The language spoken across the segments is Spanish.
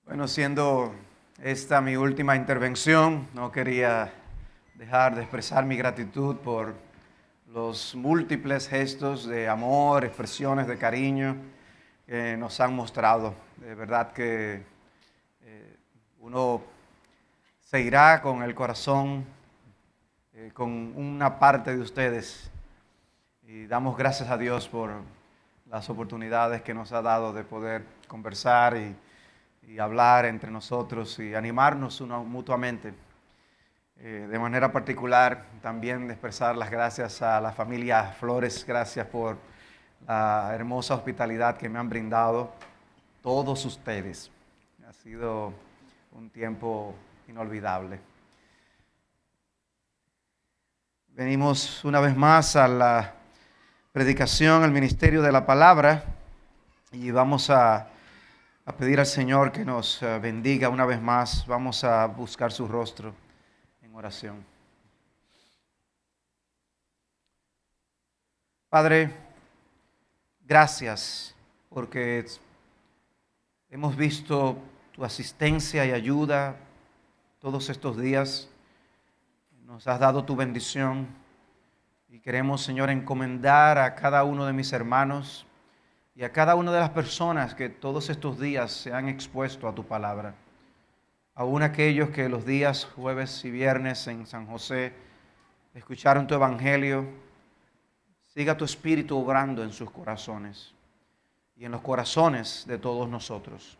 Bueno, siendo esta mi última intervención, no quería dejar de expresar mi gratitud por los múltiples gestos de amor, expresiones de cariño que nos han mostrado. De verdad que uno se irá con el corazón, con una parte de ustedes. Y damos gracias a Dios por las oportunidades que nos ha dado de poder conversar y hablar entre nosotros y animarnos mutuamente. De manera particular, también expresar las gracias a la familia Flores. Gracias por la hermosa hospitalidad que me han brindado todos ustedes. Ha sido un tiempo inolvidable. Venimos una vez más a la predicación, al ministerio de la palabra, y vamos a pedir al Señor que nos bendiga una vez más. Vamos a buscar su rostro en oración. Padre, gracias porque hemos visto tu asistencia y ayuda todos estos días. Nos has dado tu bendición y queremos, Señor, encomendar a cada uno de mis hermanos y a cada una de las personas que todos estos días se han expuesto a tu palabra. Aún aquellos que los días jueves y viernes en San José escucharon tu evangelio, siga tu espíritu obrando en sus corazones y en los corazones de todos nosotros.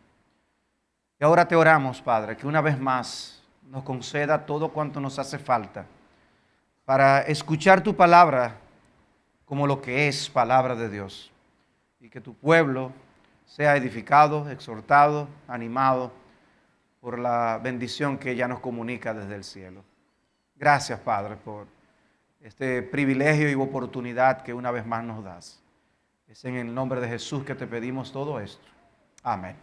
Y ahora te oramos, Padre, que una vez más nos conceda todo cuanto nos hace falta para escuchar tu palabra como lo que es palabra de Dios. Y que tu pueblo sea edificado, exhortado, animado por la bendición que ella nos comunica desde el cielo. Gracias, Padre, por este privilegio y oportunidad que una vez más nos das. Es en el nombre de Jesús que te pedimos todo esto. Amén.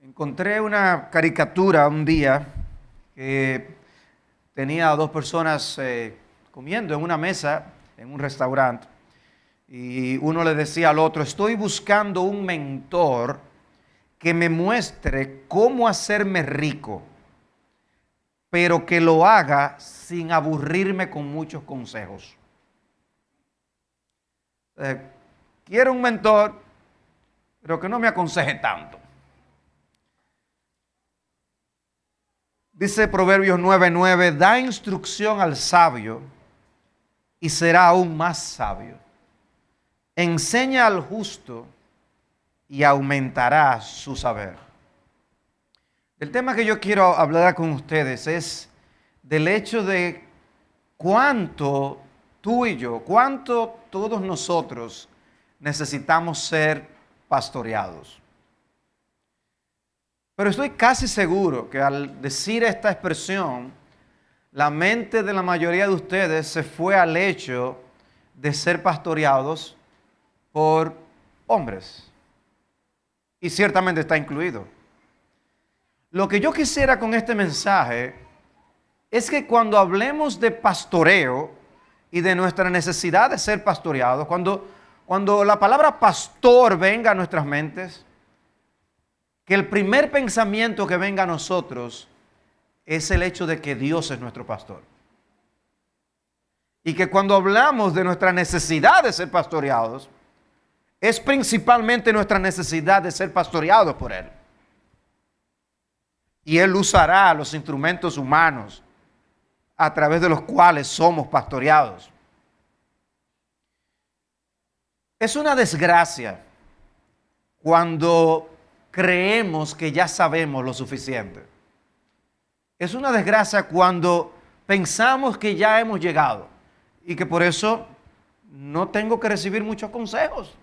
Encontré una caricatura un día que tenía a dos personas comiendo en una mesa, en un restaurante, y uno le decía al otro: estoy buscando un mentor que me muestre cómo hacerme rico, pero que lo haga sin aburrirme con muchos consejos. Quiero un mentor, pero que no me aconseje tanto. Dice Proverbios 9:9, da instrucción al sabio y será aún más sabio. Enseña al justo y aumentará su saber. El tema que yo quiero hablar con ustedes es del hecho de cuánto tú y yo, cuánto todos nosotros necesitamos ser pastoreados. Pero estoy casi seguro que al decir esta expresión, la mente de la mayoría de ustedes se fue al hecho de ser pastoreados por hombres. Y ciertamente está incluido. Lo que yo quisiera con este mensaje es que cuando hablemos de pastoreo y de nuestra necesidad de ser pastoreados, cuando la palabra pastor venga a nuestras mentes, que el primer pensamiento que venga a nosotros es el hecho de que Dios es nuestro pastor. Y que cuando hablamos de nuestra necesidad de ser pastoreados, es principalmente nuestra necesidad de ser pastoreados por Él. Y Él usará los instrumentos humanos a través de los cuales somos pastoreados. Es una desgracia cuando creemos que ya sabemos lo suficiente. Es una desgracia cuando pensamos que ya hemos llegado y que por eso no tengo que recibir muchos consejos.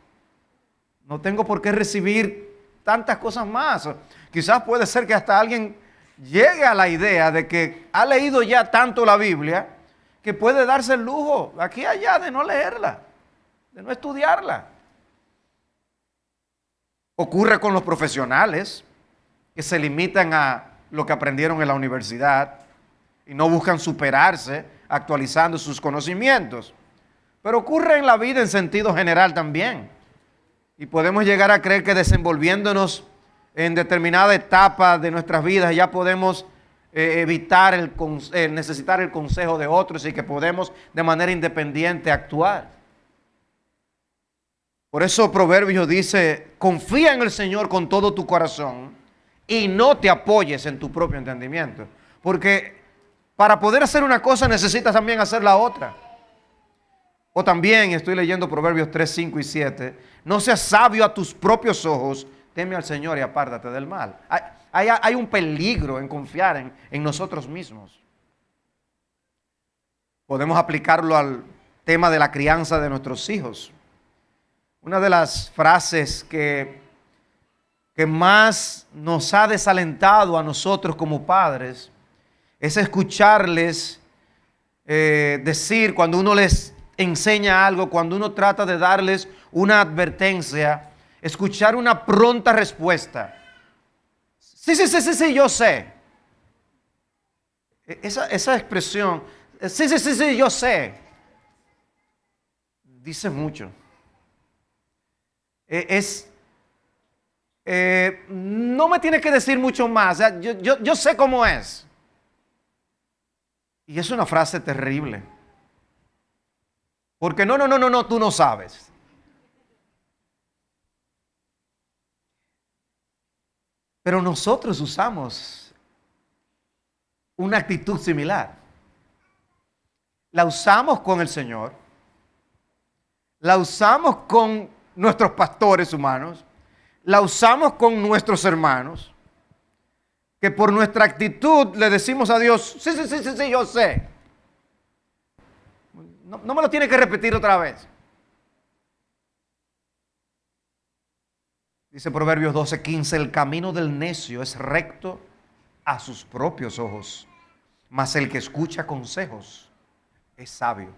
No tengo por qué recibir tantas cosas más. Quizás puede ser que hasta alguien llegue a la idea de que ha leído ya tanto la Biblia que puede darse el lujo aquí y allá de no leerla, de no estudiarla. Ocurre con los profesionales que se limitan a lo que aprendieron en la universidad y no buscan superarse actualizando sus conocimientos. Pero ocurre en la vida en sentido general también. Y podemos llegar a creer que desenvolviéndonos en determinada etapa de nuestras vidas ya podemos evitar necesitar el consejo de otros y que podemos de manera independiente actuar. Por eso Proverbios dice, confía en el Señor con todo tu corazón y no te apoyes en tu propio entendimiento. Porque para poder hacer una cosa necesitas también hacer la otra. O también estoy leyendo Proverbios 3, 5 y 7. No seas sabio a tus propios ojos, teme al Señor y apártate del mal. Hay un peligro en confiar en nosotros mismos. Podemos aplicarlo al tema de la crianza de nuestros hijos. Una de las frases que más nos ha desalentado a nosotros como padres es escucharles decir cuando uno les enseña algo, cuando uno trata de darles una advertencia, escuchar una pronta respuesta. Sí, yo sé. Esa expresión, sí, yo sé, dice mucho. No me tienes que decir mucho más. O sea, yo sé cómo es. Y es una frase terrible. Porque no, tú no sabes. Pero nosotros usamos una actitud similar. La usamos con el Señor. La usamos con nuestros pastores humanos. La usamos con nuestros hermanos. Que por nuestra actitud le decimos a Dios, sí, yo sé. No me lo tiene que repetir otra vez. Dice Proverbios 12:15, el camino del necio es recto a sus propios ojos, mas el que escucha consejos es sabio.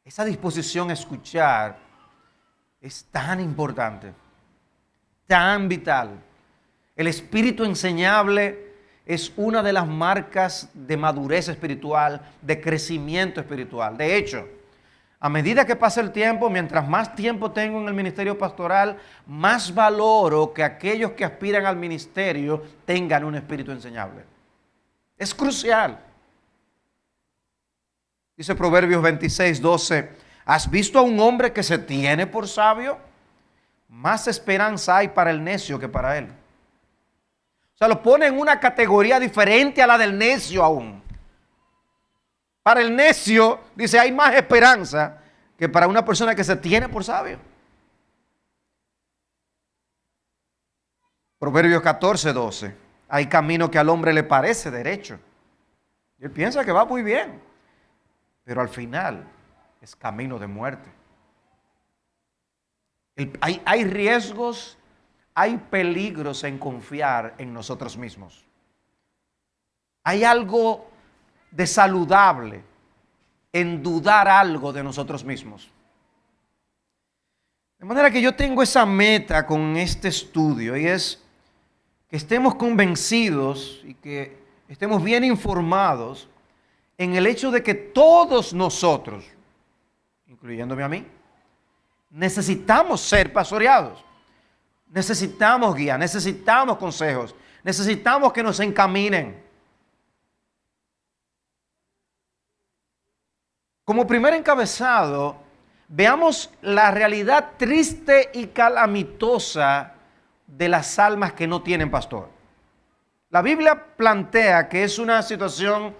Esa disposición a escuchar es tan importante, tan vital. El espíritu enseñable es una de las marcas de madurez espiritual, de crecimiento espiritual. De hecho, a medida que pasa el tiempo, mientras más tiempo tengo en el ministerio pastoral, más valoro que aquellos que aspiran al ministerio tengan un espíritu enseñable. Es crucial. Dice Proverbios 26:12, ¿has visto a un hombre que se tiene por sabio? Más esperanza hay para el necio que para él. O sea, lo pone en una categoría diferente a la del necio aún. Para el necio, dice, hay más esperanza que para una persona que se tiene por sabio. Proverbios 14:12. Hay camino que al hombre le parece derecho. Y él piensa que va muy bien, pero al final es camino de muerte. Hay riesgos, hay peligros en confiar en nosotros mismos. Hay algo de saludable en dudar algo de nosotros mismos. De manera que yo tengo esa meta con este estudio y es que estemos convencidos y que estemos bien informados en el hecho de que todos nosotros, incluyéndome a mí, necesitamos ser pastoreados. Necesitamos guía, necesitamos consejos, necesitamos que nos encaminen. Como primer encabezado, veamos la realidad triste y calamitosa de las almas que no tienen pastor. La Biblia plantea que es una situación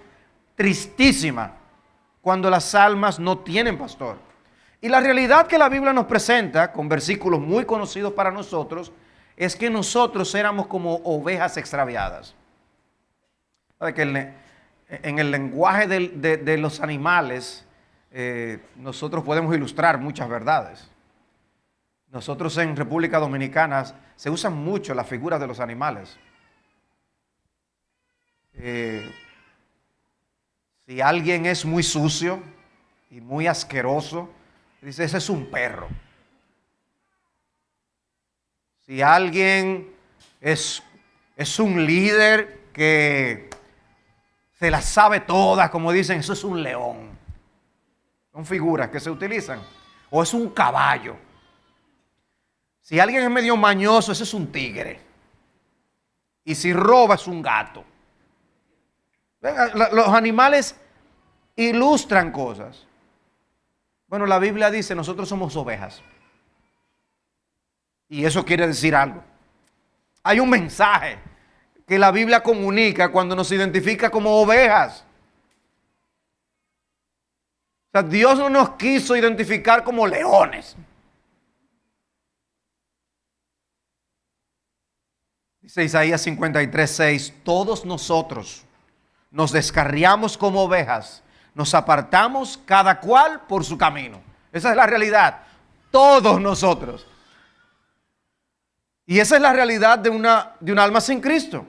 tristísima cuando las almas no tienen pastor. Y la realidad que la Biblia nos presenta, con versículos muy conocidos para nosotros, es que nosotros éramos como ovejas extraviadas. ¿Sabe que en el lenguaje de los animales, nosotros podemos ilustrar muchas verdades? Nosotros en República Dominicana se usan mucho las figuras de los animales. Si alguien es muy sucio y muy asqueroso, dice, ese es un perro. Si alguien es un líder que se las sabe todas, como dicen, eso es un león. Son figuras que se utilizan. O es un caballo. Si alguien es medio mañoso, ese es un tigre. Y si roba, es un gato. Los animales ilustran cosas. Bueno, la Biblia dice, nosotros somos ovejas. Y eso quiere decir algo. Hay un mensaje que la Biblia comunica cuando nos identifica como ovejas. O sea, Dios no nos quiso identificar como leones. Dice Isaías 53:6, todos nosotros nos descarriamos como ovejas, nos apartamos cada cual por su camino. Esa es la realidad. Todos nosotros. Y esa es la realidad de un alma sin Cristo.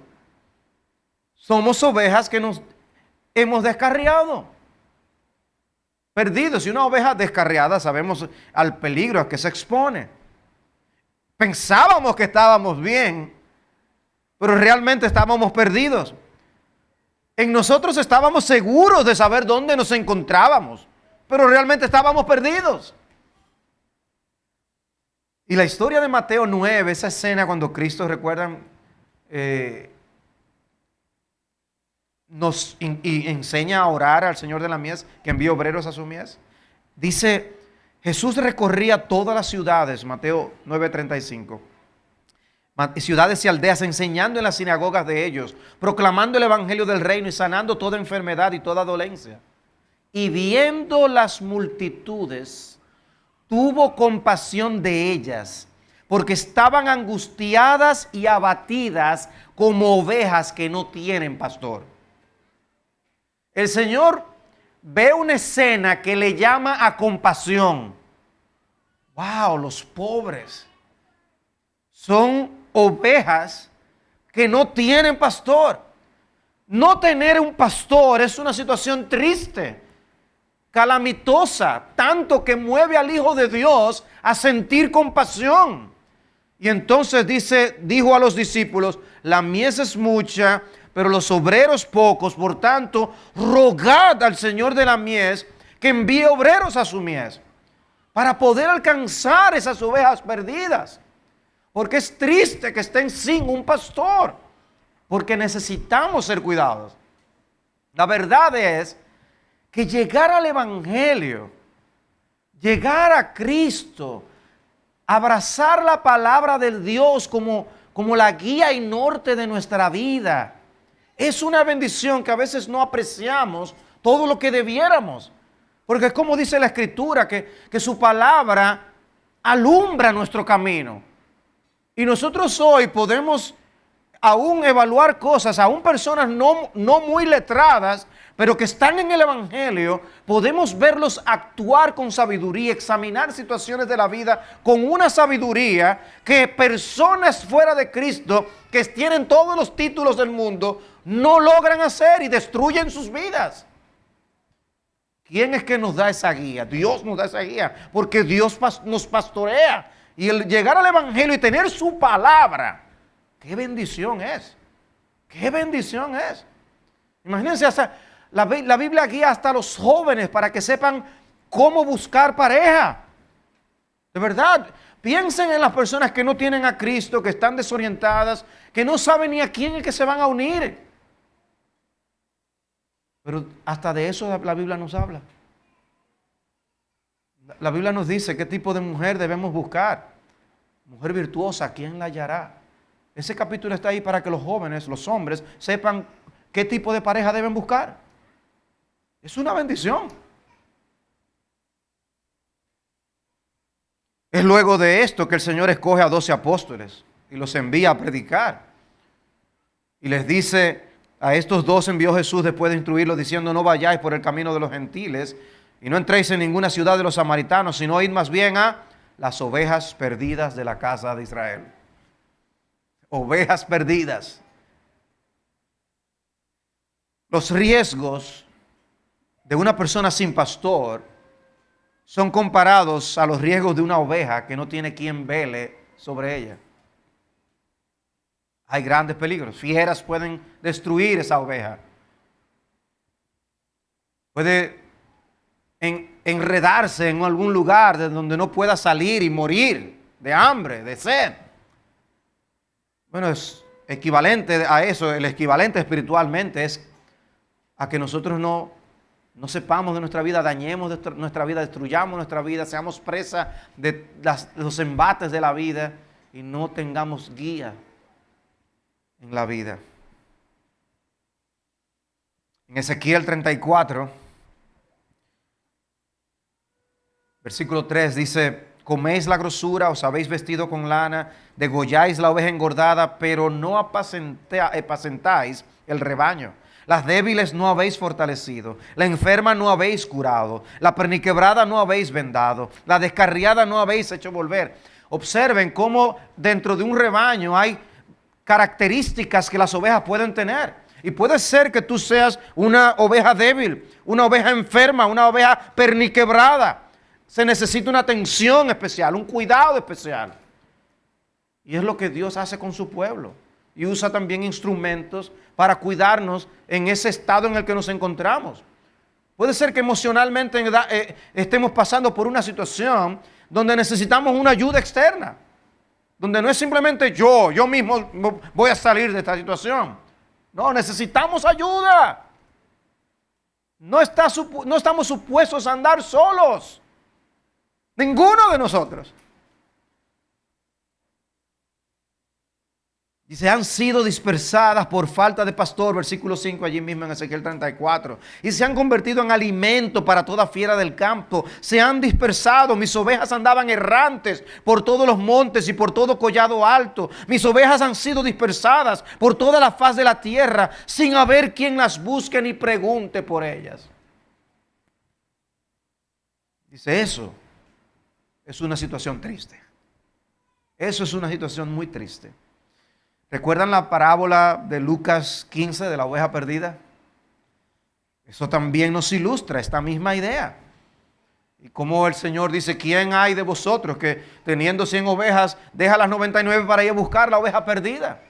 Somos ovejas que nos hemos descarriado. Perdidos. Y una oveja descarriada sabemos al peligro a que se expone. Pensábamos que estábamos bien, pero realmente estábamos perdidos. En nosotros estábamos seguros de saber dónde nos encontrábamos, pero realmente estábamos perdidos. Y la historia de Mateo 9, esa escena cuando Cristo, recuerdan, nos enseña a orar al Señor de la mies, que envió obreros a su mies. Dice, Jesús recorría todas las ciudades, Mateo 9:35. Ciudades y aldeas, enseñando en las sinagogas de ellos, proclamando el evangelio del reino y sanando toda enfermedad y toda dolencia. Y viendo las multitudes, tuvo compasión de ellas, porque estaban angustiadas y abatidas como ovejas que no tienen pastor. El Señor ve una escena que le llama a compasión. ¡Wow! Los pobres son ovejas que no tienen pastor. No tener un pastor es una situación triste, calamitosa, tanto que mueve al Hijo de Dios a sentir compasión. Y entonces dijo a los discípulos, la mies es mucha, pero los obreros pocos, por tanto, rogad al Señor de la mies que envíe obreros a su mies, para poder alcanzar esas ovejas perdidas. Porque es triste que estén sin un pastor, porque necesitamos ser cuidados. La verdad es que llegar al Evangelio, llegar a Cristo, abrazar la palabra del Dios como la guía y norte de nuestra vida, es una bendición que a veces no apreciamos todo lo que debiéramos. Porque es como dice la Escritura, que su palabra alumbra nuestro camino. Y nosotros hoy podemos aún evaluar cosas, aún personas no muy letradas, pero que están en el Evangelio, podemos verlos actuar con sabiduría, examinar situaciones de la vida con una sabiduría que personas fuera de Cristo, que tienen todos los títulos del mundo, no logran hacer y destruyen sus vidas. ¿Quién es que nos da esa guía? Dios nos da esa guía, porque Dios nos pastorea. Y el llegar al Evangelio y tener su palabra, qué bendición es. Qué bendición es. Imagínense, la Biblia guía hasta a los jóvenes para que sepan cómo buscar pareja. De verdad, piensen en las personas que no tienen a Cristo, que están desorientadas, que no saben ni a quién es que se van a unir. Pero hasta de eso la Biblia nos habla. La Biblia nos dice qué tipo de mujer debemos buscar. Mujer virtuosa, ¿quién la hallará? Ese capítulo está ahí para que los jóvenes, los hombres, sepan qué tipo de pareja deben buscar. Es una bendición. Es luego de esto que el Señor escoge a 12 apóstoles y los envía a predicar. Y les dice, a estos 12 envió Jesús después de instruirlos diciendo, no vayáis por el camino de los gentiles y no entréis en ninguna ciudad de los samaritanos, sino id más bien a las ovejas perdidas de la casa de Israel. Ovejas perdidas. Los riesgos de una persona sin pastor son comparados a los riesgos de una oveja que no tiene quien vele sobre ella. Hay grandes peligros. Fieras pueden destruir esa oveja. Puede enredarse en algún lugar de donde no pueda salir y morir de hambre, de sed. Bueno, es equivalente a eso, el equivalente espiritualmente es a que nosotros no sepamos de nuestra vida, dañemos de nuestra vida, destruyamos nuestra vida, seamos presa de los embates de la vida y no tengamos guía en la vida. En Ezequiel 34, versículo 3 dice: coméis la grosura, os habéis vestido con lana, degolláis la oveja engordada, pero no apacentáis el rebaño. Las débiles no habéis fortalecido, la enferma no habéis curado, la perniquebrada no habéis vendado, la descarriada no habéis hecho volver. Observen cómo dentro de un rebaño hay características que las ovejas pueden tener. Y puede ser que tú seas una oveja débil, una oveja enferma, una oveja perniquebrada. Se necesita una atención especial, un cuidado especial. Y es lo que Dios hace con su pueblo. Y usa también instrumentos para cuidarnos en ese estado en el que nos encontramos. Puede ser que emocionalmente estemos pasando por una situación donde necesitamos una ayuda externa. Donde no es simplemente yo mismo voy a salir de esta situación. No, necesitamos ayuda. No estamos supuestos a andar solos. Ninguno de nosotros. Dice, han sido dispersadas por falta de pastor, versículo 5 allí mismo en Ezequiel 34. Y se han convertido en alimento para toda fiera del campo. Se han dispersado, mis ovejas andaban errantes por todos los montes y por todo collado alto. Mis ovejas han sido dispersadas por toda la faz de la tierra, sin haber quien las busque ni pregunte por ellas. Dice, eso es una situación triste. Eso es una situación muy triste. ¿Recuerdan la parábola de Lucas 15 de la oveja perdida? Eso también nos ilustra esta misma idea. Y como el Señor dice, ¿quién hay de vosotros que teniendo 100 ovejas deja las 99 para ir a buscar la oveja perdida?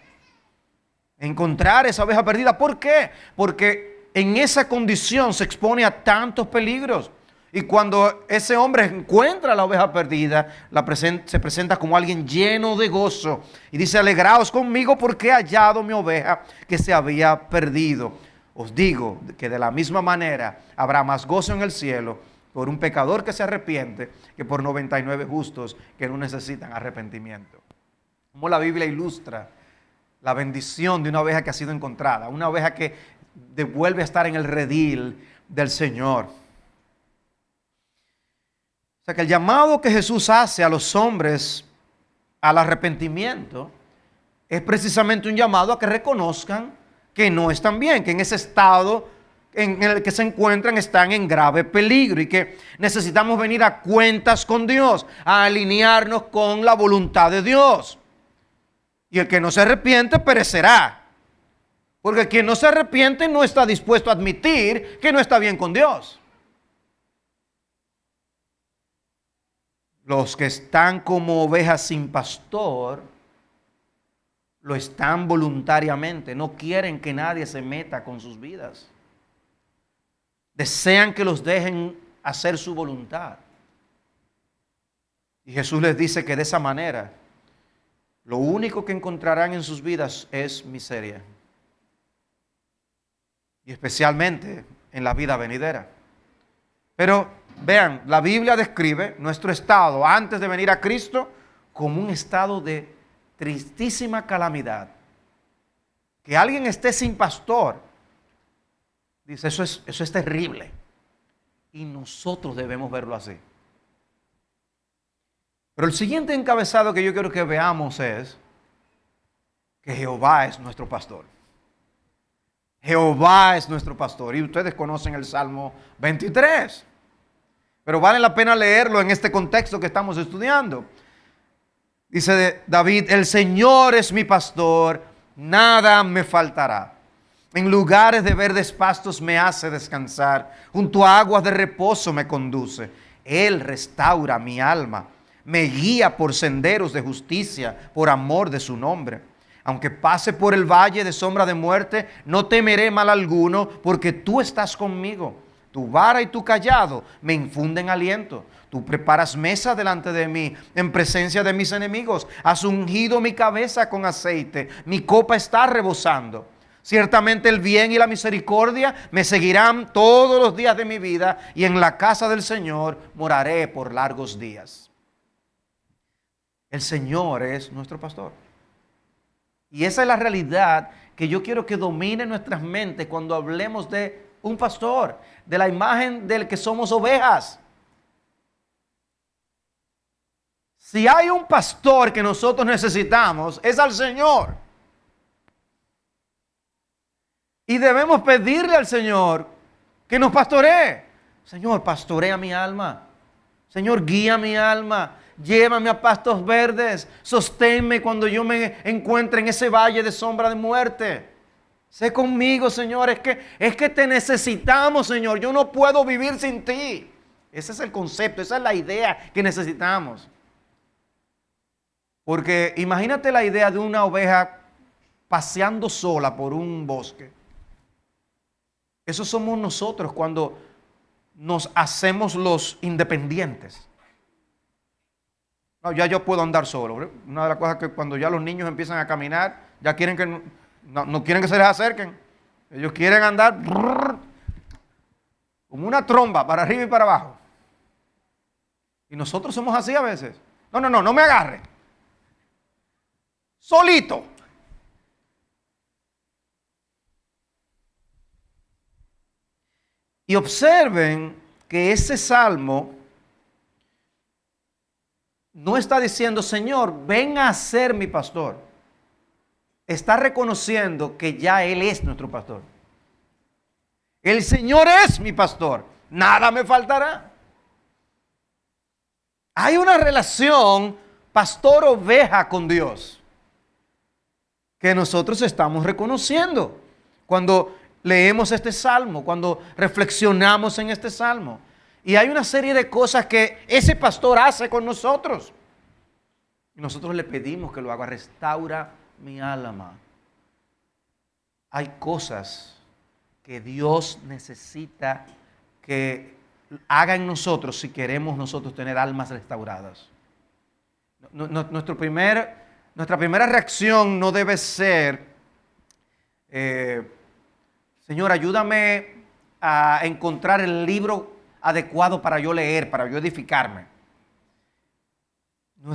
Encontrar esa oveja perdida. ¿Por qué? Porque en esa condición se expone a tantos peligros. Y cuando ese hombre encuentra la oveja perdida, se presenta como alguien lleno de gozo. Y dice, alegraos conmigo porque he hallado mi oveja que se había perdido. Os digo que de la misma manera habrá más gozo en el cielo por un pecador que se arrepiente que por 99 justos que no necesitan arrepentimiento. Como la Biblia ilustra la bendición de una oveja que ha sido encontrada. Una oveja que vuelve a estar en el redil del Señor. O sea que el llamado que Jesús hace a los hombres al arrepentimiento es precisamente un llamado a que reconozcan que no están bien, que en ese estado en el que se encuentran están en grave peligro y que necesitamos venir a cuentas con Dios, a alinearnos con la voluntad de Dios. Y el que no se arrepiente perecerá, porque quien no se arrepiente no está dispuesto a admitir que no está bien con Dios. Los que están como ovejas sin pastor, lo están voluntariamente. No quieren que nadie se meta con sus vidas. Desean que los dejen hacer su voluntad. Y Jesús les dice que de esa manera, lo único que encontrarán en sus vidas es miseria. Y especialmente en la vida venidera. Pero vean, la Biblia describe nuestro estado antes de venir a Cristo como un estado de tristísima calamidad. Que alguien esté sin pastor, dice, eso es terrible. Y nosotros debemos verlo así. Pero el siguiente encabezado que yo quiero que veamos es que Jehová es nuestro pastor. Jehová es nuestro pastor. Y ustedes conocen el Salmo 23. Pero vale la pena leerlo en este contexto que estamos estudiando. Dice David, el Señor es mi pastor, nada me faltará. En lugares de verdes pastos me hace descansar, junto a aguas de reposo me conduce. Él restaura mi alma, me guía por senderos de justicia, por amor de su nombre. Aunque pase por el valle de sombra de muerte, no temeré mal alguno, porque tú estás conmigo. Tu vara y tu cayado me infunden aliento. Tú preparas mesa delante de mí en presencia de mis enemigos. Has ungido mi cabeza con aceite. Mi copa está rebosando. Ciertamente el bien y la misericordia me seguirán todos los días de mi vida, y en la casa del Señor moraré por largos días. El Señor es nuestro pastor. Y esa es la realidad que yo quiero que domine nuestras mentes cuando hablemos de un pastor, de la imagen del que somos ovejas. Si hay un pastor que nosotros necesitamos, es al Señor. Y debemos pedirle al Señor que nos pastoree. Señor, pastorea mi alma. Señor, guía mi alma. Llévame a pastos verdes. Sosténme cuando yo me encuentre en ese valle de sombra de muerte. Sé conmigo, Señor. Es que te necesitamos, Señor. Yo no puedo vivir sin ti. Ese es el concepto, esa es la idea que necesitamos. Porque imagínate la idea de una oveja paseando sola por un bosque. Eso somos nosotros cuando nos hacemos los independientes. No, ya yo puedo andar solo. Una de las cosas que cuando ya los niños empiezan a caminar, ya quieren que no quieren que se les acerquen. Ellos quieren andar como una tromba para arriba y para abajo. Y nosotros somos así a veces. No me agarre. Solito. Y observen que ese salmo no está diciendo, Señor, ven a ser mi pastor. Está reconociendo que ya Él es nuestro pastor. El Señor es mi pastor. Nada me faltará. Hay una relación pastor-oveja con Dios que nosotros estamos reconociendo cuando leemos este salmo, cuando reflexionamos en este salmo. Y hay una serie de cosas que ese pastor hace con nosotros. Y nosotros le pedimos que lo haga. Restaura mi alma. Hay cosas que Dios necesita que haga en nosotros si queremos nosotros tener almas restauradas. Nuestra primera reacción no debe ser, Señor, ayúdame a encontrar el libro adecuado para yo leer, para yo edificarme.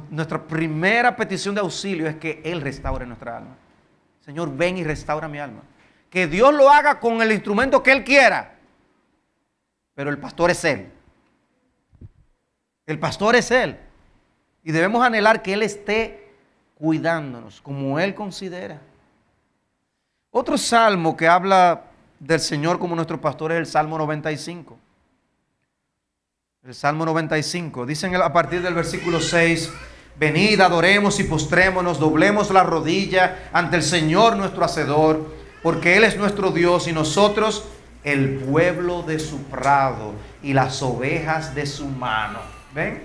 Nuestra primera petición de auxilio es que Él restaure nuestra alma. Señor, ven y restaura mi alma. Que Dios lo haga con el instrumento que Él quiera. Pero el pastor es Él. El pastor es Él. Y debemos anhelar que Él esté cuidándonos como Él considera. Otro salmo que habla del Señor como nuestro pastor es el Salmo 95. El Salmo 95. Dicen a partir del versículo 6, venid, adoremos y postrémonos, doblemos la rodilla ante el Señor nuestro Hacedor, porque Él es nuestro Dios y nosotros el pueblo de su prado y las ovejas de su mano. ¿Ven?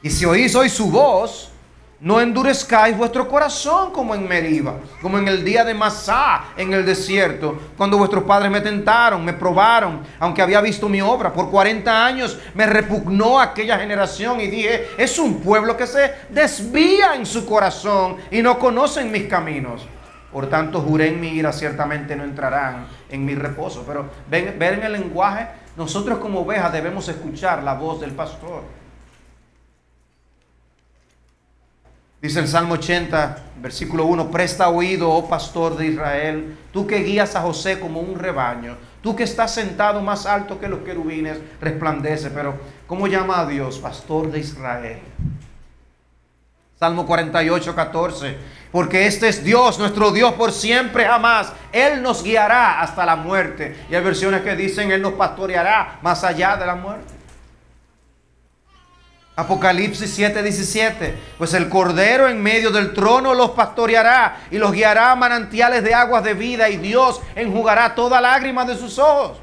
Y si oís hoy su voz, no endurezcáis vuestro corazón como en Meriba, como en el día de Masá en el desierto, cuando vuestros padres me tentaron, me probaron, aunque había visto mi obra. Por 40 años me repugnó aquella generación y dije, es un pueblo que se desvía en su corazón y no conocen mis caminos. Por tanto juré en mi ira, ciertamente no entrarán en mi reposo. Pero ven el lenguaje, nosotros como ovejas debemos escuchar la voz del pastor. Dice el Salmo 80, versículo 1, presta oído, oh pastor de Israel, tú que guías a José como un rebaño, tú que estás sentado más alto que los querubines, resplandece. Pero ¿cómo llama a Dios? Pastor de Israel. Salmo 48, 14, porque este es Dios, nuestro Dios por siempre jamás. Él nos guiará hasta la muerte. Y hay versiones que dicen, Él nos pastoreará más allá de la muerte. Apocalipsis 7, 17, pues el Cordero en medio del trono los pastoreará y los guiará a manantiales de aguas de vida, y Dios enjugará toda lágrima de sus ojos.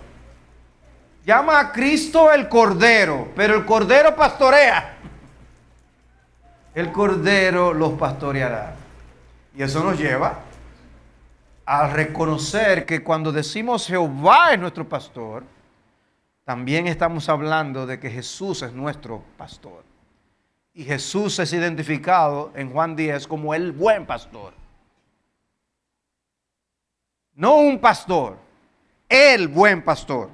Llama a Cristo el Cordero, pero el Cordero pastorea. El Cordero los pastoreará. Y eso nos lleva a reconocer que cuando decimos Jehová es nuestro pastor, también estamos hablando de que Jesús es nuestro pastor. Y Jesús es identificado en Juan 10 como el buen pastor. No un pastor, el buen pastor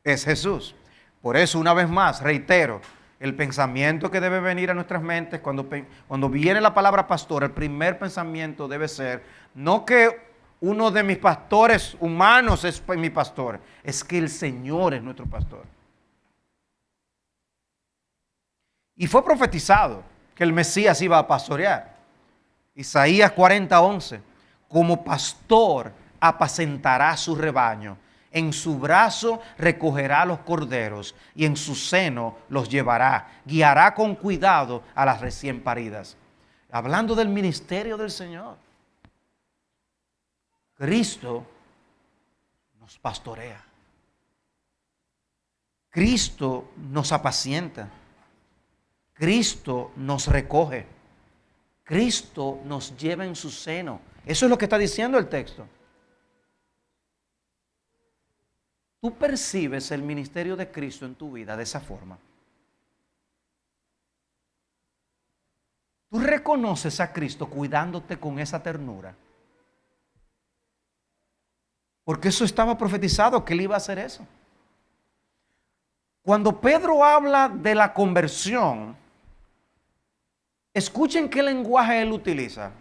es Jesús. Por eso, una vez más, reitero, el pensamiento que debe venir a nuestras mentes cuando viene la palabra pastor, el primer pensamiento debe ser, no que uno de mis pastores humanos es mi pastor, es que el Señor es nuestro pastor. Y fue profetizado que el Mesías iba a pastorear. Isaías 40:11, como pastor apacentará su rebaño, en su brazo recogerá los corderos y en su seno los llevará, guiará con cuidado a las recién paridas. Hablando del ministerio del Señor, Cristo nos pastorea. Cristo nos apacienta. Cristo nos recoge. Cristo nos lleva en su seno. Eso es lo que está diciendo el texto. Tú percibes el ministerio de Cristo en tu vida de esa forma. Tú reconoces a Cristo cuidándote con esa ternura. Porque eso estaba profetizado, que él iba a hacer eso. Cuando Pedro habla de la conversión, escuchen qué lenguaje él utiliza.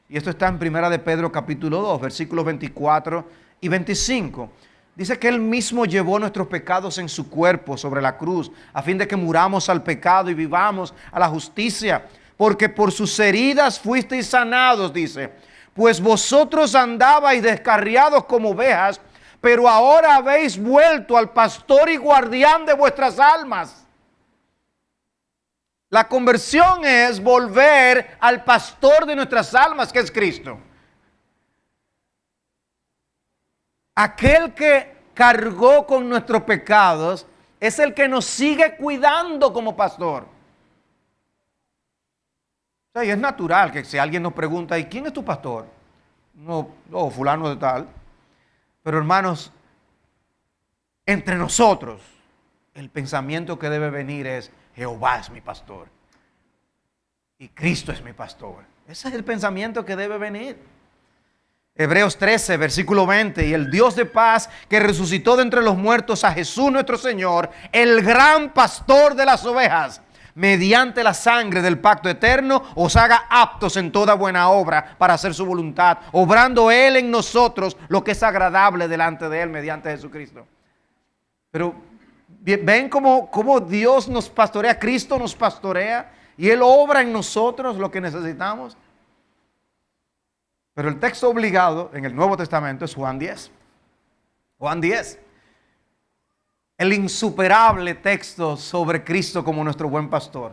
Y esto está en 1 de Pedro capítulo 2, versículos 24 y 25. Dice que él mismo llevó nuestros pecados en su cuerpo sobre la cruz, a fin de que muramos al pecado y vivamos a la justicia. Porque por sus heridas fuisteis sanados, dice. Pues vosotros andabais descarriados como ovejas, pero ahora habéis vuelto al pastor y guardián de vuestras almas. La conversión es volver al pastor de nuestras almas, que es Cristo. Aquel que cargó con nuestros pecados es el que nos sigue cuidando como pastor. O sea, y es natural que si alguien nos pregunta, ¿y quién es tu pastor? No, fulano de tal. Pero hermanos, entre nosotros, el pensamiento que debe venir es, Jehová es mi pastor. Y Cristo es mi pastor. Ese es el pensamiento que debe venir. Hebreos 13, versículo 20. Y el Dios de paz que resucitó de entre los muertos a Jesús nuestro Señor, el gran pastor de las ovejas, mediante la sangre del pacto eterno, os haga aptos en toda buena obra para hacer su voluntad, obrando Él en nosotros lo que es agradable delante de Él mediante Jesucristo. Pero ven cómo Dios nos pastorea, Cristo nos pastorea y Él obra en nosotros lo que necesitamos. Pero el texto obligado en el Nuevo Testamento es Juan 10. Juan 10. El insuperable texto sobre Cristo como nuestro buen pastor.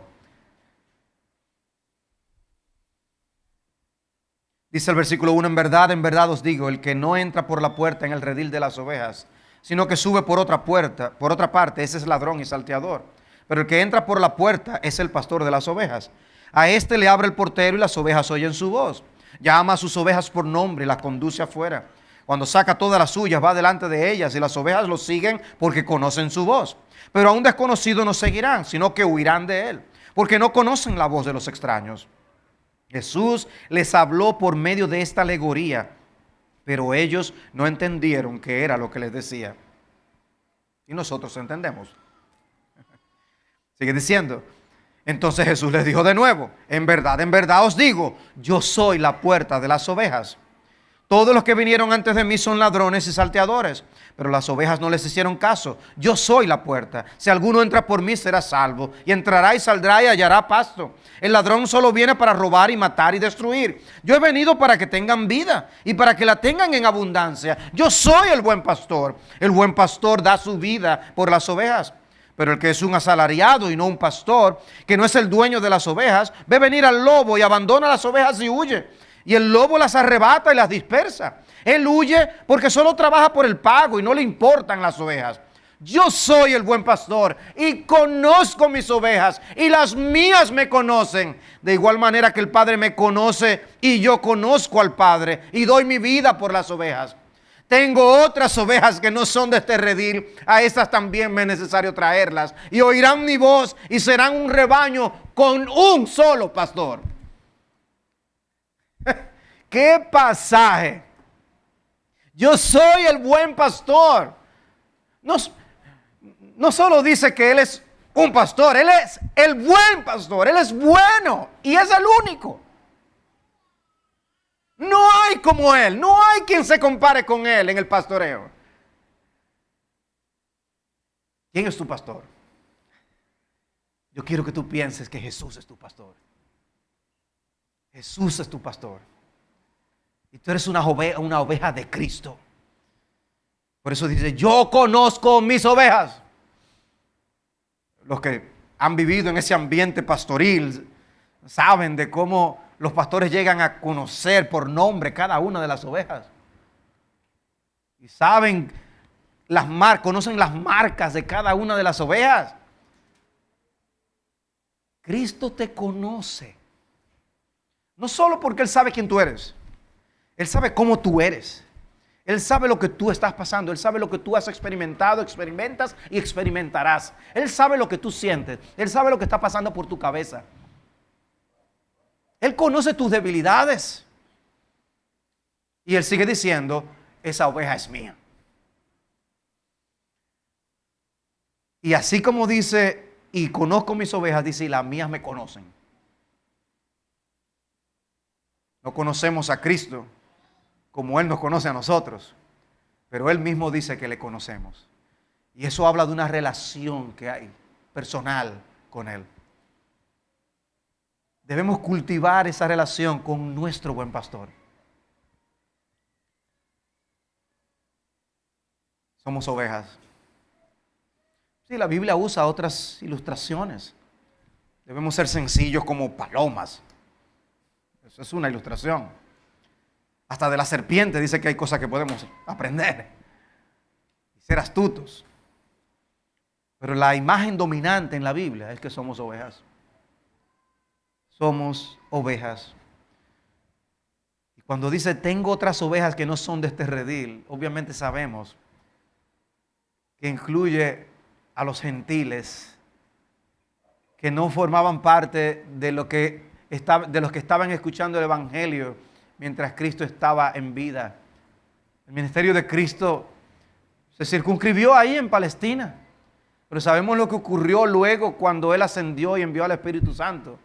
Dice el versículo 1, en verdad os digo, el que no entra por la puerta en el redil de las ovejas, sino que sube por otra puerta, por otra parte, ese es ladrón y salteador. Pero el que entra por la puerta es el pastor de las ovejas. A este le abre el portero y las ovejas oyen su voz. Llama a sus ovejas por nombre y las conduce afuera. Cuando saca todas las suyas, va delante de ellas y las ovejas lo siguen porque conocen su voz. Pero a un desconocido no seguirán, sino que huirán de él, porque no conocen la voz de los extraños. Jesús les habló por medio de esta alegoría, pero ellos no entendieron qué era lo que les decía. Y nosotros entendemos. Sigue diciendo. Entonces Jesús les dijo de nuevo, en verdad os digo, yo soy la puerta de las ovejas. Todos los que vinieron antes de mí son ladrones y salteadores, pero las ovejas no les hicieron caso. Yo soy la puerta. Si alguno entra por mí será salvo, y entrará y saldrá y hallará pasto. El ladrón solo viene para robar y matar y destruir. Yo he venido para que tengan vida y para que la tengan en abundancia. Yo soy el buen pastor. El buen pastor da su vida por las ovejas. Pero el que es un asalariado y no un pastor, que no es el dueño de las ovejas, ve venir al lobo y abandona las ovejas y huye. Y el lobo las arrebata y las dispersa. Él huye porque solo trabaja por el pago y no le importan las ovejas. Yo soy el buen pastor y conozco mis ovejas y las mías me conocen. De igual manera que el Padre me conoce y yo conozco al Padre y doy mi vida por las ovejas. tengo otras ovejas que no son de este redil, a estas también me es necesario traerlas. Y oirán mi voz y serán un rebaño con un solo pastor. ¡Qué pasaje! Yo soy el buen pastor. No solo dice que Él es un pastor, Él es el buen pastor, Él es bueno y es el único. No hay como Él, no hay quien se compare con Él en el pastoreo. ¿Quién es tu pastor? Yo quiero que tú pienses que Jesús es tu pastor. Jesús es tu pastor. Y tú eres una oveja de Cristo. Por eso dice, yo conozco mis ovejas. Los que han vivido en ese ambiente pastoril saben de cómo los pastores llegan a conocer por nombre cada una de las ovejas. Y saben conocen las marcas de cada una de las ovejas. Cristo te conoce. No solo porque Él sabe quién tú eres. Él sabe cómo tú eres. Él sabe lo que tú estás pasando. Él sabe lo que tú has experimentado, experimentas y experimentarás. Él sabe lo que tú sientes. Él sabe lo que está pasando por tu cabeza. Él conoce tus debilidades. Y Él sigue diciendo, esa oveja es mía. Y así como dice, y conozco mis ovejas, dice, y las mías me conocen. No conocemos a Cristo como Él nos conoce a nosotros, pero Él mismo dice que le conocemos. Y eso habla de una relación que hay personal con Él. Debemos cultivar esa relación con nuestro buen pastor. Somos ovejas. Sí, la Biblia usa otras ilustraciones. Debemos ser sencillos como palomas. Eso es una ilustración. Hasta de la serpiente dice que hay cosas que podemos aprender y ser astutos. Pero la imagen dominante en la Biblia es que somos ovejas. Somos ovejas. Y cuando dice tengo otras ovejas que no son de este redil, obviamente sabemos que incluye a los gentiles que no formaban parte de los que estaban escuchando el evangelio mientras Cristo estaba en vida. El ministerio de Cristo se circunscribió ahí en Palestina, pero sabemos lo que ocurrió luego cuando Él ascendió y envió al Espíritu Santo.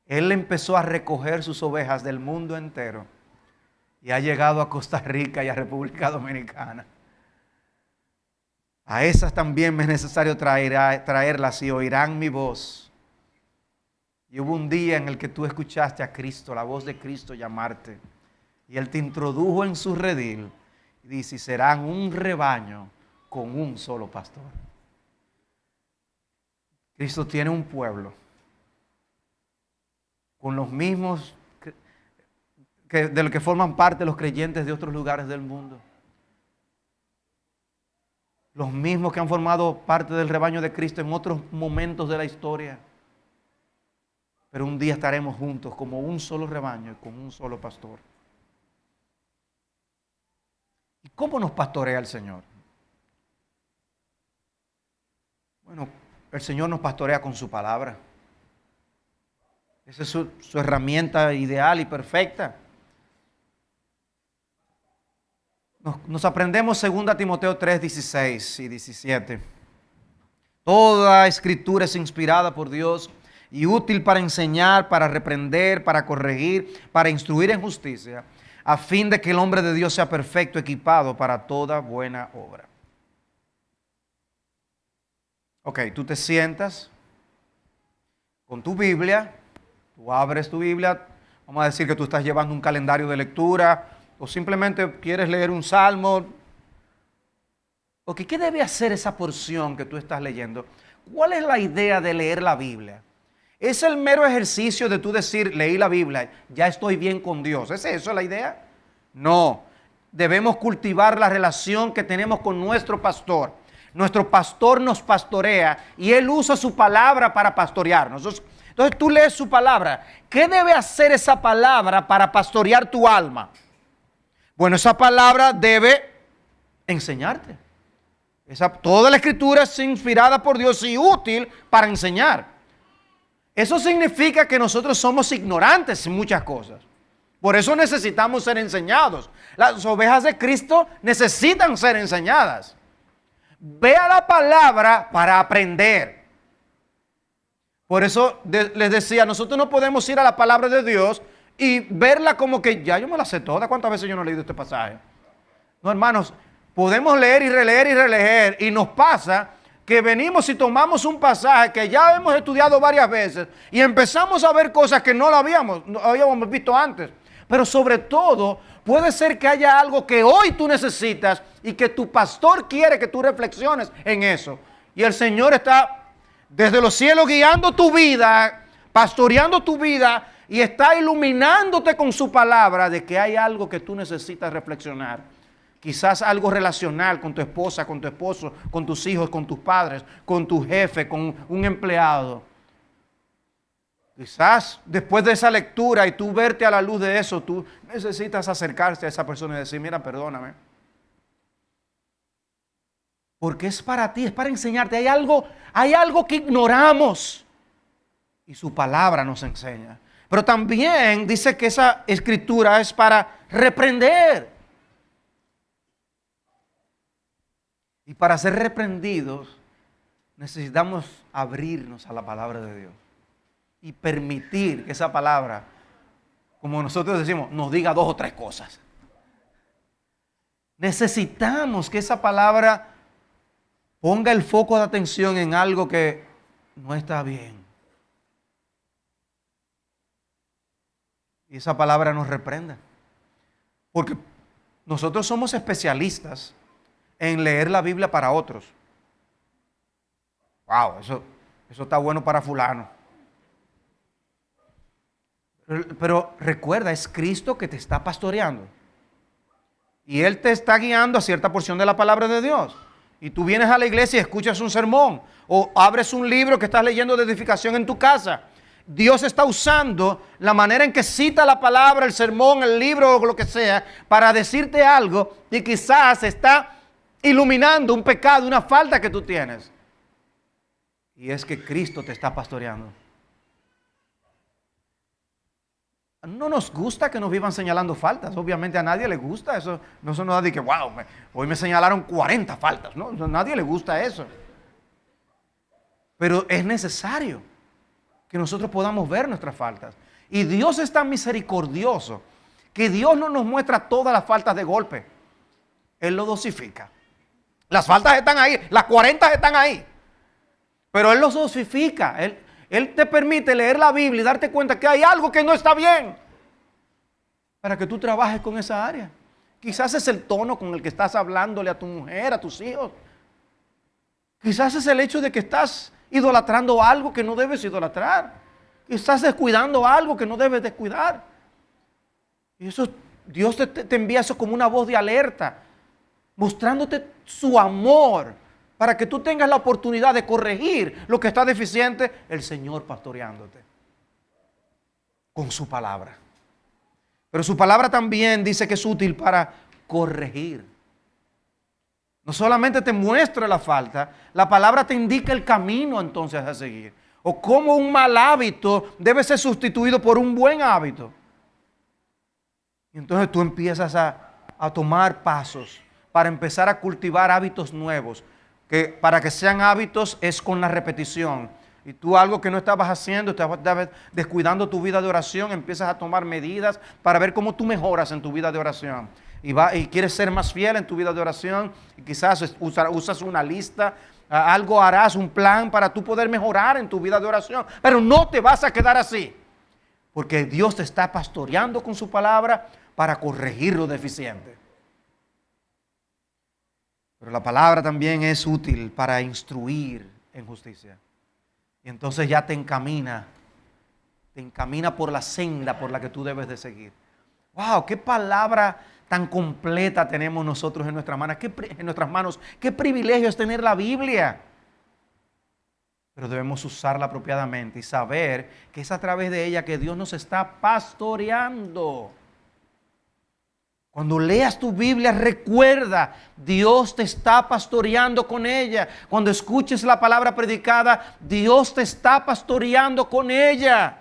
Él empezó a recoger sus ovejas del mundo entero y ha llegado a Costa Rica y a República Dominicana. A esas también me es necesario traerlas y oirán mi voz. Y hubo un día en el que tú escuchaste a Cristo, la voz de Cristo llamarte. Y Él te introdujo en su redil y dice, serán un rebaño con un solo pastor. Cristo tiene un pueblo con los mismos de los que forman parte los creyentes de otros lugares del mundo. Los mismos que han formado parte del rebaño de Cristo en otros momentos de la historia. Pero un día estaremos juntos como un solo rebaño y con un solo pastor. ¿Y cómo nos pastorea el Señor? Bueno, el Señor nos pastorea con su palabra. Esa es su herramienta ideal y perfecta. Nos aprendemos 2 Timoteo 3, 16 y 17. Toda escritura es inspirada por Dios y útil para enseñar, para reprender, para corregir, para instruir en justicia, a fin de que el hombre de Dios sea perfecto, equipado para toda buena obra. Ok, tú te sientas con tu Biblia, tú abres tu Biblia, vamos a decir que tú estás llevando un calendario de lectura, o simplemente quieres leer un salmo. ¿Qué debe hacer esa porción que tú estás leyendo? ¿Cuál es la idea de leer la Biblia? ¿Es el mero ejercicio de tú decir, leí la Biblia, ya estoy bien con Dios? ¿Es eso la idea? No. Debemos cultivar la relación que tenemos con nuestro pastor. Nuestro pastor nos pastorea y Él usa su palabra para pastorearnos. Entonces tú lees su palabra. ¿Qué debe hacer esa palabra para pastorear tu alma? Bueno, esa palabra debe enseñarte. Toda la escritura es inspirada por Dios y útil para enseñar. Eso significa que nosotros somos ignorantes en muchas cosas. Por eso necesitamos ser enseñados. Las ovejas de Cristo necesitan ser enseñadas. Ve a la palabra para aprender. Por eso les decía, nosotros no podemos ir a la palabra de Dios y verla como que ya yo me la sé toda. ¿Cuántas veces yo no he leído este pasaje? No, hermanos, podemos leer y releer y nos pasa que venimos y tomamos un pasaje que ya hemos estudiado varias veces y empezamos a ver cosas que no habíamos visto antes. Pero sobre todo, puede ser que haya algo que hoy tú necesitas y que tu pastor quiere que tú reflexiones en eso. Y el Señor está desde los cielos guiando tu vida, pastoreando tu vida y está iluminándote con su palabra de que hay algo que tú necesitas reflexionar. Quizás algo relacional con tu esposa, con tu esposo, con tus hijos, con tus padres, con tu jefe, con un empleado. Quizás después de esa lectura y tú verte a la luz de eso, tú necesitas acercarte a esa persona y decir, mira, perdóname. Porque es para ti, es para enseñarte. Hay algo que ignoramos y su palabra nos enseña. Pero también dice que esa escritura es para reprender. Y para ser reprendidos necesitamos abrirnos a la palabra de Dios y permitir que esa palabra, como nosotros decimos, nos diga 2 o 3 cosas. Necesitamos que esa palabra ponga el foco de atención en algo que no está bien. Y esa palabra nos reprenda. Porque nosotros somos especialistas en leer la Biblia para otros. Wow, eso está bueno para fulano. Pero recuerda, es Cristo que te está pastoreando. Y Él te está guiando a cierta porción de la palabra de Dios. Y tú vienes a la iglesia y escuchas un sermón. O abres un libro que estás leyendo de edificación en tu casa. Dios está usando la manera en que cita la palabra, el sermón, el libro o lo que sea, para decirte algo. Y quizás está iluminando un pecado, una falta que tú tienes. Y es que Cristo te está pastoreando. No nos gusta que nos vivan señalando faltas. Obviamente a nadie le gusta eso. No son nada de que, wow, hoy me señalaron 40 faltas. No, a nadie le gusta eso. Pero es necesario que nosotros podamos ver nuestras faltas. Y Dios es tan misericordioso que Dios no nos muestra todas las faltas de golpe. Él lo dosifica. Las faltas están ahí, las 40 están ahí. Pero Él los dosifica. Él te permite leer la Biblia y darte cuenta que hay algo que no está bien para que tú trabajes con esa área. Quizás es el tono con el que estás hablándole a tu mujer, a tus hijos. Quizás es el hecho de que estás idolatrando algo que no debes idolatrar. Estás descuidando algo que no debes descuidar. Y eso, Dios te envía eso como una voz de alerta, mostrándote su amor, para que tú tengas la oportunidad de corregir lo que está deficiente, el Señor pastoreándote con su palabra. Pero su palabra también dice que es útil para corregir. No solamente te muestra la falta, la palabra te indica el camino entonces a seguir. O cómo un mal hábito debe ser sustituido por un buen hábito. Y entonces tú empiezas a tomar pasos para empezar a cultivar hábitos nuevos. Que para que sean hábitos es con la repetición. Y tú algo que no estabas haciendo, estabas descuidando tu vida de oración, empiezas a tomar medidas para ver cómo tú mejoras en tu vida de oración. Y quieres ser más fiel en tu vida de oración. Y quizás usas una lista, algo harás, un plan para tú poder mejorar en tu vida de oración. Pero no te vas a quedar así. Porque Dios te está pastoreando con su palabra para corregir lo deficiente. Pero la palabra también es útil para instruir en justicia. Y entonces ya te encamina por la senda por la que tú debes de seguir. ¡Wow! ¡Qué palabra tan completa tenemos nosotros en nuestras manos! ¡Qué privilegio es tener la Biblia! Pero debemos usarla apropiadamente y saber que es a través de ella que Dios nos está pastoreando. Cuando leas tu Biblia, recuerda, Dios te está pastoreando con ella. Cuando escuches la palabra predicada, Dios te está pastoreando con ella.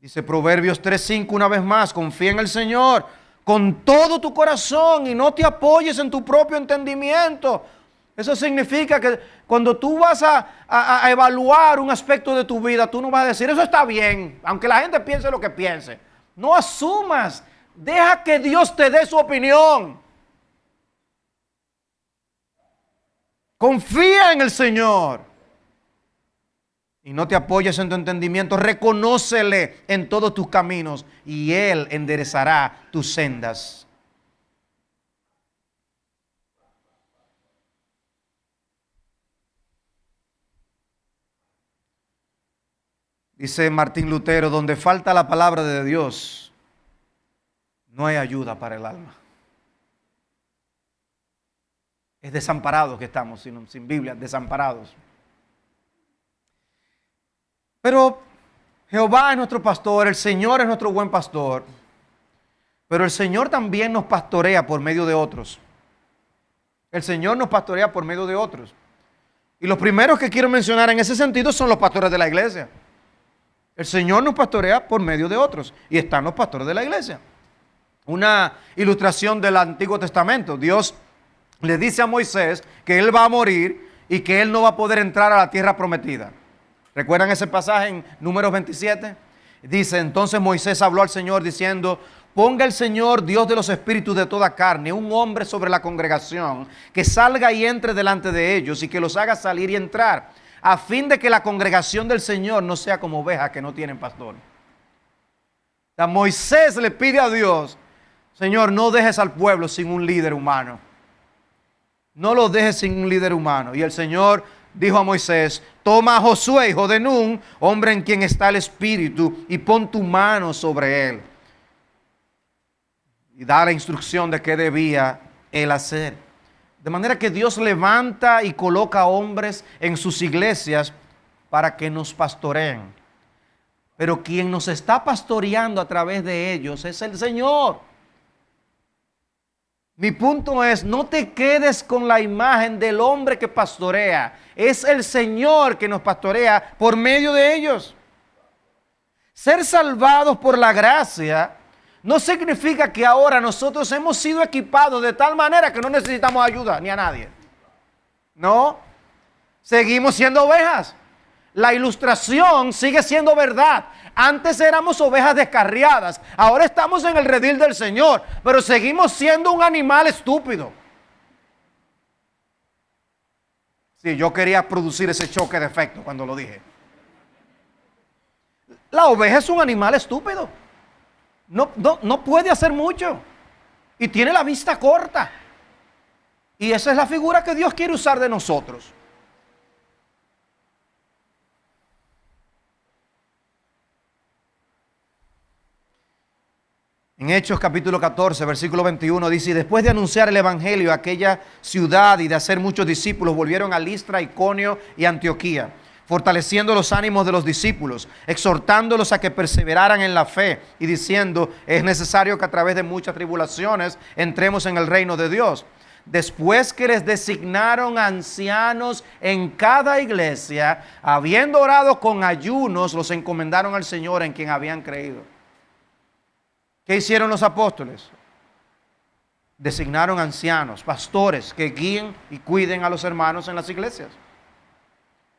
Dice Proverbios 3:5 una vez más, confía en el Señor con todo tu corazón y no te apoyes en tu propio entendimiento. Eso significa que cuando tú vas a evaluar un aspecto de tu vida, tú no vas a decir, eso está bien, aunque la gente piense lo que piense. No asumas, deja que Dios te dé su opinión. Confía en el Señor. Y no te apoyes en tu entendimiento, reconócele en todos tus caminos y Él enderezará tus sendas. Dice Martín Lutero, donde falta la palabra de Dios, no hay ayuda para el alma. Es desamparados que estamos, sin Biblia, desamparados. Pero Jehová es nuestro pastor, el Señor es nuestro buen pastor, pero el Señor también nos pastorea por medio de otros. El Señor nos pastorea por medio de otros. Y los primeros que quiero mencionar en ese sentido son los pastores de la iglesia. El Señor nos pastorea por medio de otros y están los pastores de la iglesia. Una ilustración del Antiguo Testamento. Dios le dice a Moisés que él va a morir y que él no va a poder entrar a la tierra prometida. ¿Recuerdan ese pasaje en Números 27? Dice, entonces Moisés habló al Señor diciendo, ponga el Señor, Dios de los espíritus de toda carne, un hombre sobre la congregación, que salga y entre delante de ellos y que los haga salir y entrar, a fin de que la congregación del Señor no sea como ovejas que no tienen pastor. O sea, Moisés le pide a Dios, Señor, no dejes al pueblo sin un líder humano. No lo dejes sin un líder humano. Y el Señor dijo a Moisés, toma a Josué, hijo de Nun, hombre en quien está el Espíritu, y pon tu mano sobre él. Y da la instrucción de qué debía él hacer. De manera que Dios levanta y coloca hombres en sus iglesias para que nos pastoreen. Pero quien nos está pastoreando a través de ellos es el Señor. Mi punto es, no te quedes con la imagen del hombre que pastorea. Es el Señor que nos pastorea por medio de ellos. Ser salvados por la gracia no significa que ahora nosotros hemos sido equipados de tal manera que no necesitamos ayuda ni a nadie. No, seguimos siendo ovejas. La ilustración sigue siendo verdad. Antes éramos ovejas descarriadas, ahora estamos en el redil del Señor, pero seguimos siendo un animal estúpido. Sí, yo quería producir ese choque de efecto cuando lo dije. La oveja es un animal estúpido. No puede hacer mucho. Y tiene la vista corta. Y esa es la figura que Dios quiere usar de nosotros. En Hechos capítulo 14, versículo 21 dice, y después de anunciar el evangelio a aquella ciudad y de hacer muchos discípulos, volvieron a Listra, Iconio y Antioquía, fortaleciendo los ánimos de los discípulos, exhortándolos a que perseveraran en la fe y diciendo, es necesario que a través de muchas tribulaciones entremos en el reino de Dios. Después que les designaron ancianos en cada iglesia, habiendo orado con ayunos, los encomendaron al Señor en quien habían creído. ¿Qué hicieron los apóstoles? Designaron ancianos, pastores que guíen y cuiden a los hermanos en las iglesias.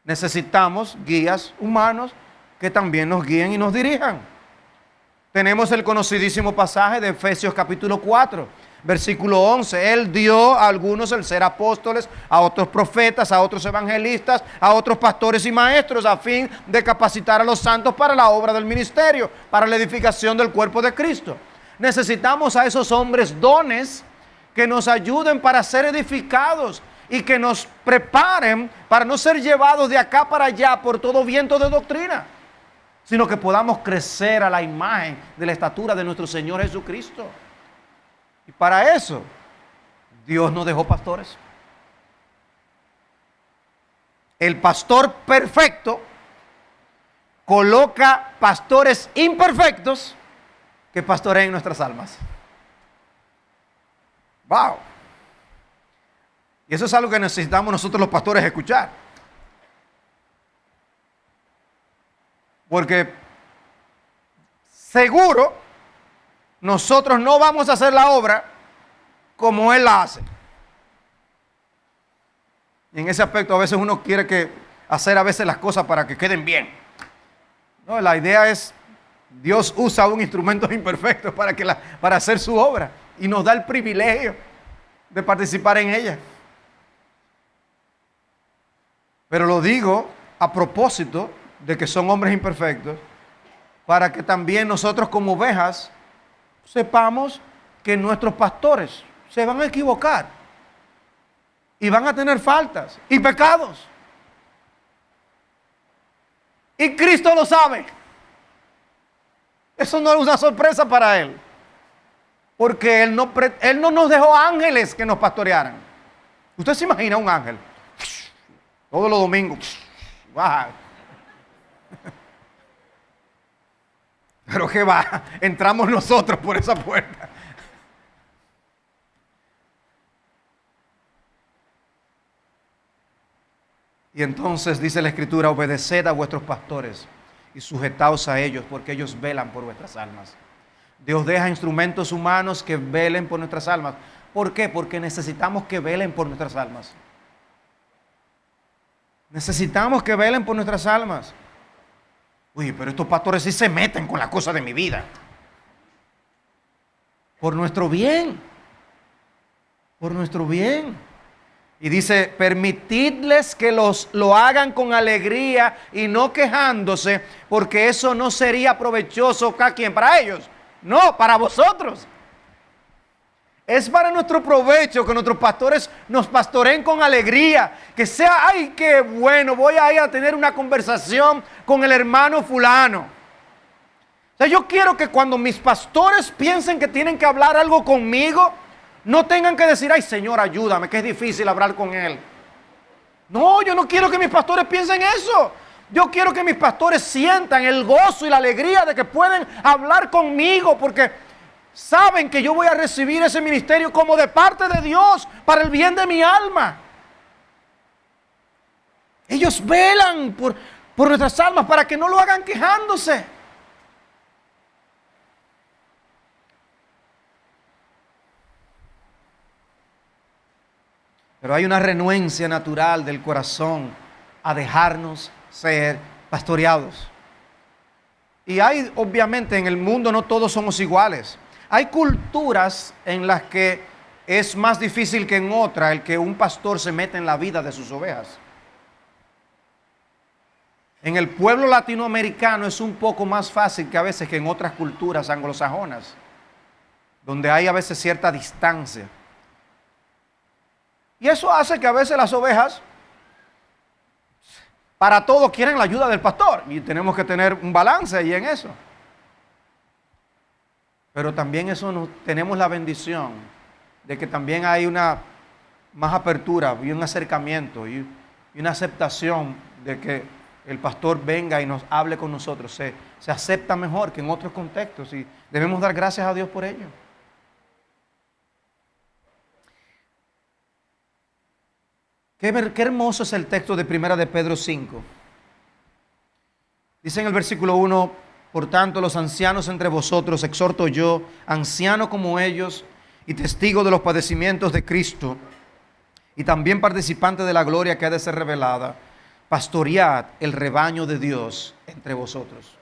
Necesitamos guías humanos que también nos guíen y nos dirijan. Tenemos el conocidísimo pasaje de Efesios capítulo 4, versículo 11. Él dio a algunos el ser apóstoles, a otros profetas, a otros evangelistas, a otros pastores y maestros, a fin de capacitar a los santos para la obra del ministerio, para la edificación del cuerpo de Cristo. Necesitamos a esos hombres dones que nos ayuden para ser edificados y que nos preparen para no ser llevados de acá para allá por todo viento de doctrina, sino que podamos crecer a la imagen de la estatura de nuestro Señor Jesucristo. Y para eso, Dios nos dejó pastores. El pastor perfecto coloca pastores imperfectos que pastoreen nuestras almas. ¡Wow! Y eso es algo que necesitamos nosotros los pastores escuchar. Porque seguro nosotros no vamos a hacer la obra como Él la hace. Y en ese aspecto a veces uno quiere hacer a veces las cosas para que queden bien. No, la idea es, Dios usa un instrumento imperfecto para hacer su obra y nos da el privilegio de participar en ella. Pero lo digo a propósito de que son hombres imperfectos, para que también nosotros como ovejas sepamos que nuestros pastores se van a equivocar y van a tener faltas y pecados. Y Cristo lo sabe. Eso no es una sorpresa para Él. Porque Él no nos dejó ángeles que nos pastorearan. ¿Usted se imagina un ángel? Todos los domingos. Baja. Pero ¿qué va? Entramos nosotros por esa puerta. Y entonces dice la Escritura, obedeced a vuestros pastores y sujetaos a ellos, porque ellos velan por vuestras almas. Dios deja instrumentos humanos que velen por nuestras almas. ¿Por qué? Porque necesitamos que velen por nuestras almas. Necesitamos que velen por nuestras almas. Uy, pero estos pastores sí se meten con las cosas de mi vida. Por nuestro bien. Por nuestro bien. Y dice, permitidles que lo hagan con alegría y no quejándose, porque eso no sería provechoso ¿para quién? Para ellos. No, para vosotros. Es para nuestro provecho que nuestros pastores nos pastoreen con alegría. Que sea, ay, qué bueno, voy a ir a tener una conversación con el hermano fulano. O sea, yo quiero que cuando mis pastores piensen que tienen que hablar algo conmigo, no tengan que decir, ay, Señor, ayúdame, que es difícil hablar con Él. No, yo no quiero que mis pastores piensen eso. Yo quiero que mis pastores sientan el gozo y la alegría de que pueden hablar conmigo, porque saben que yo voy a recibir ese ministerio como de parte de Dios para el bien de mi alma. Ellos velan por nuestras almas para que no lo hagan quejándose. Pero hay una renuencia natural del corazón a dejarnos ser pastoreados. Y hay, obviamente, en el mundo no todos somos iguales. Hay culturas en las que es más difícil que en otra el que un pastor se meta en la vida de sus ovejas. En el pueblo latinoamericano es un poco más fácil que a veces que en otras culturas anglosajonas, donde hay a veces cierta distancia. Y eso hace que a veces las ovejas, para todo, quieren la ayuda del pastor. Y tenemos que tener un balance ahí en eso. Pero también tenemos la bendición de que también hay una más apertura y un acercamiento y una aceptación de que el pastor venga y nos hable con nosotros. Se acepta mejor que en otros contextos y debemos dar gracias a Dios por ello. Qué hermoso es el texto de 1 de Pedro 5. Dice en el versículo 1, por tanto los ancianos entre vosotros exhorto yo, anciano como ellos y testigo de los padecimientos de Cristo y también participante de la gloria que ha de ser revelada, pastoread el rebaño de Dios entre vosotros,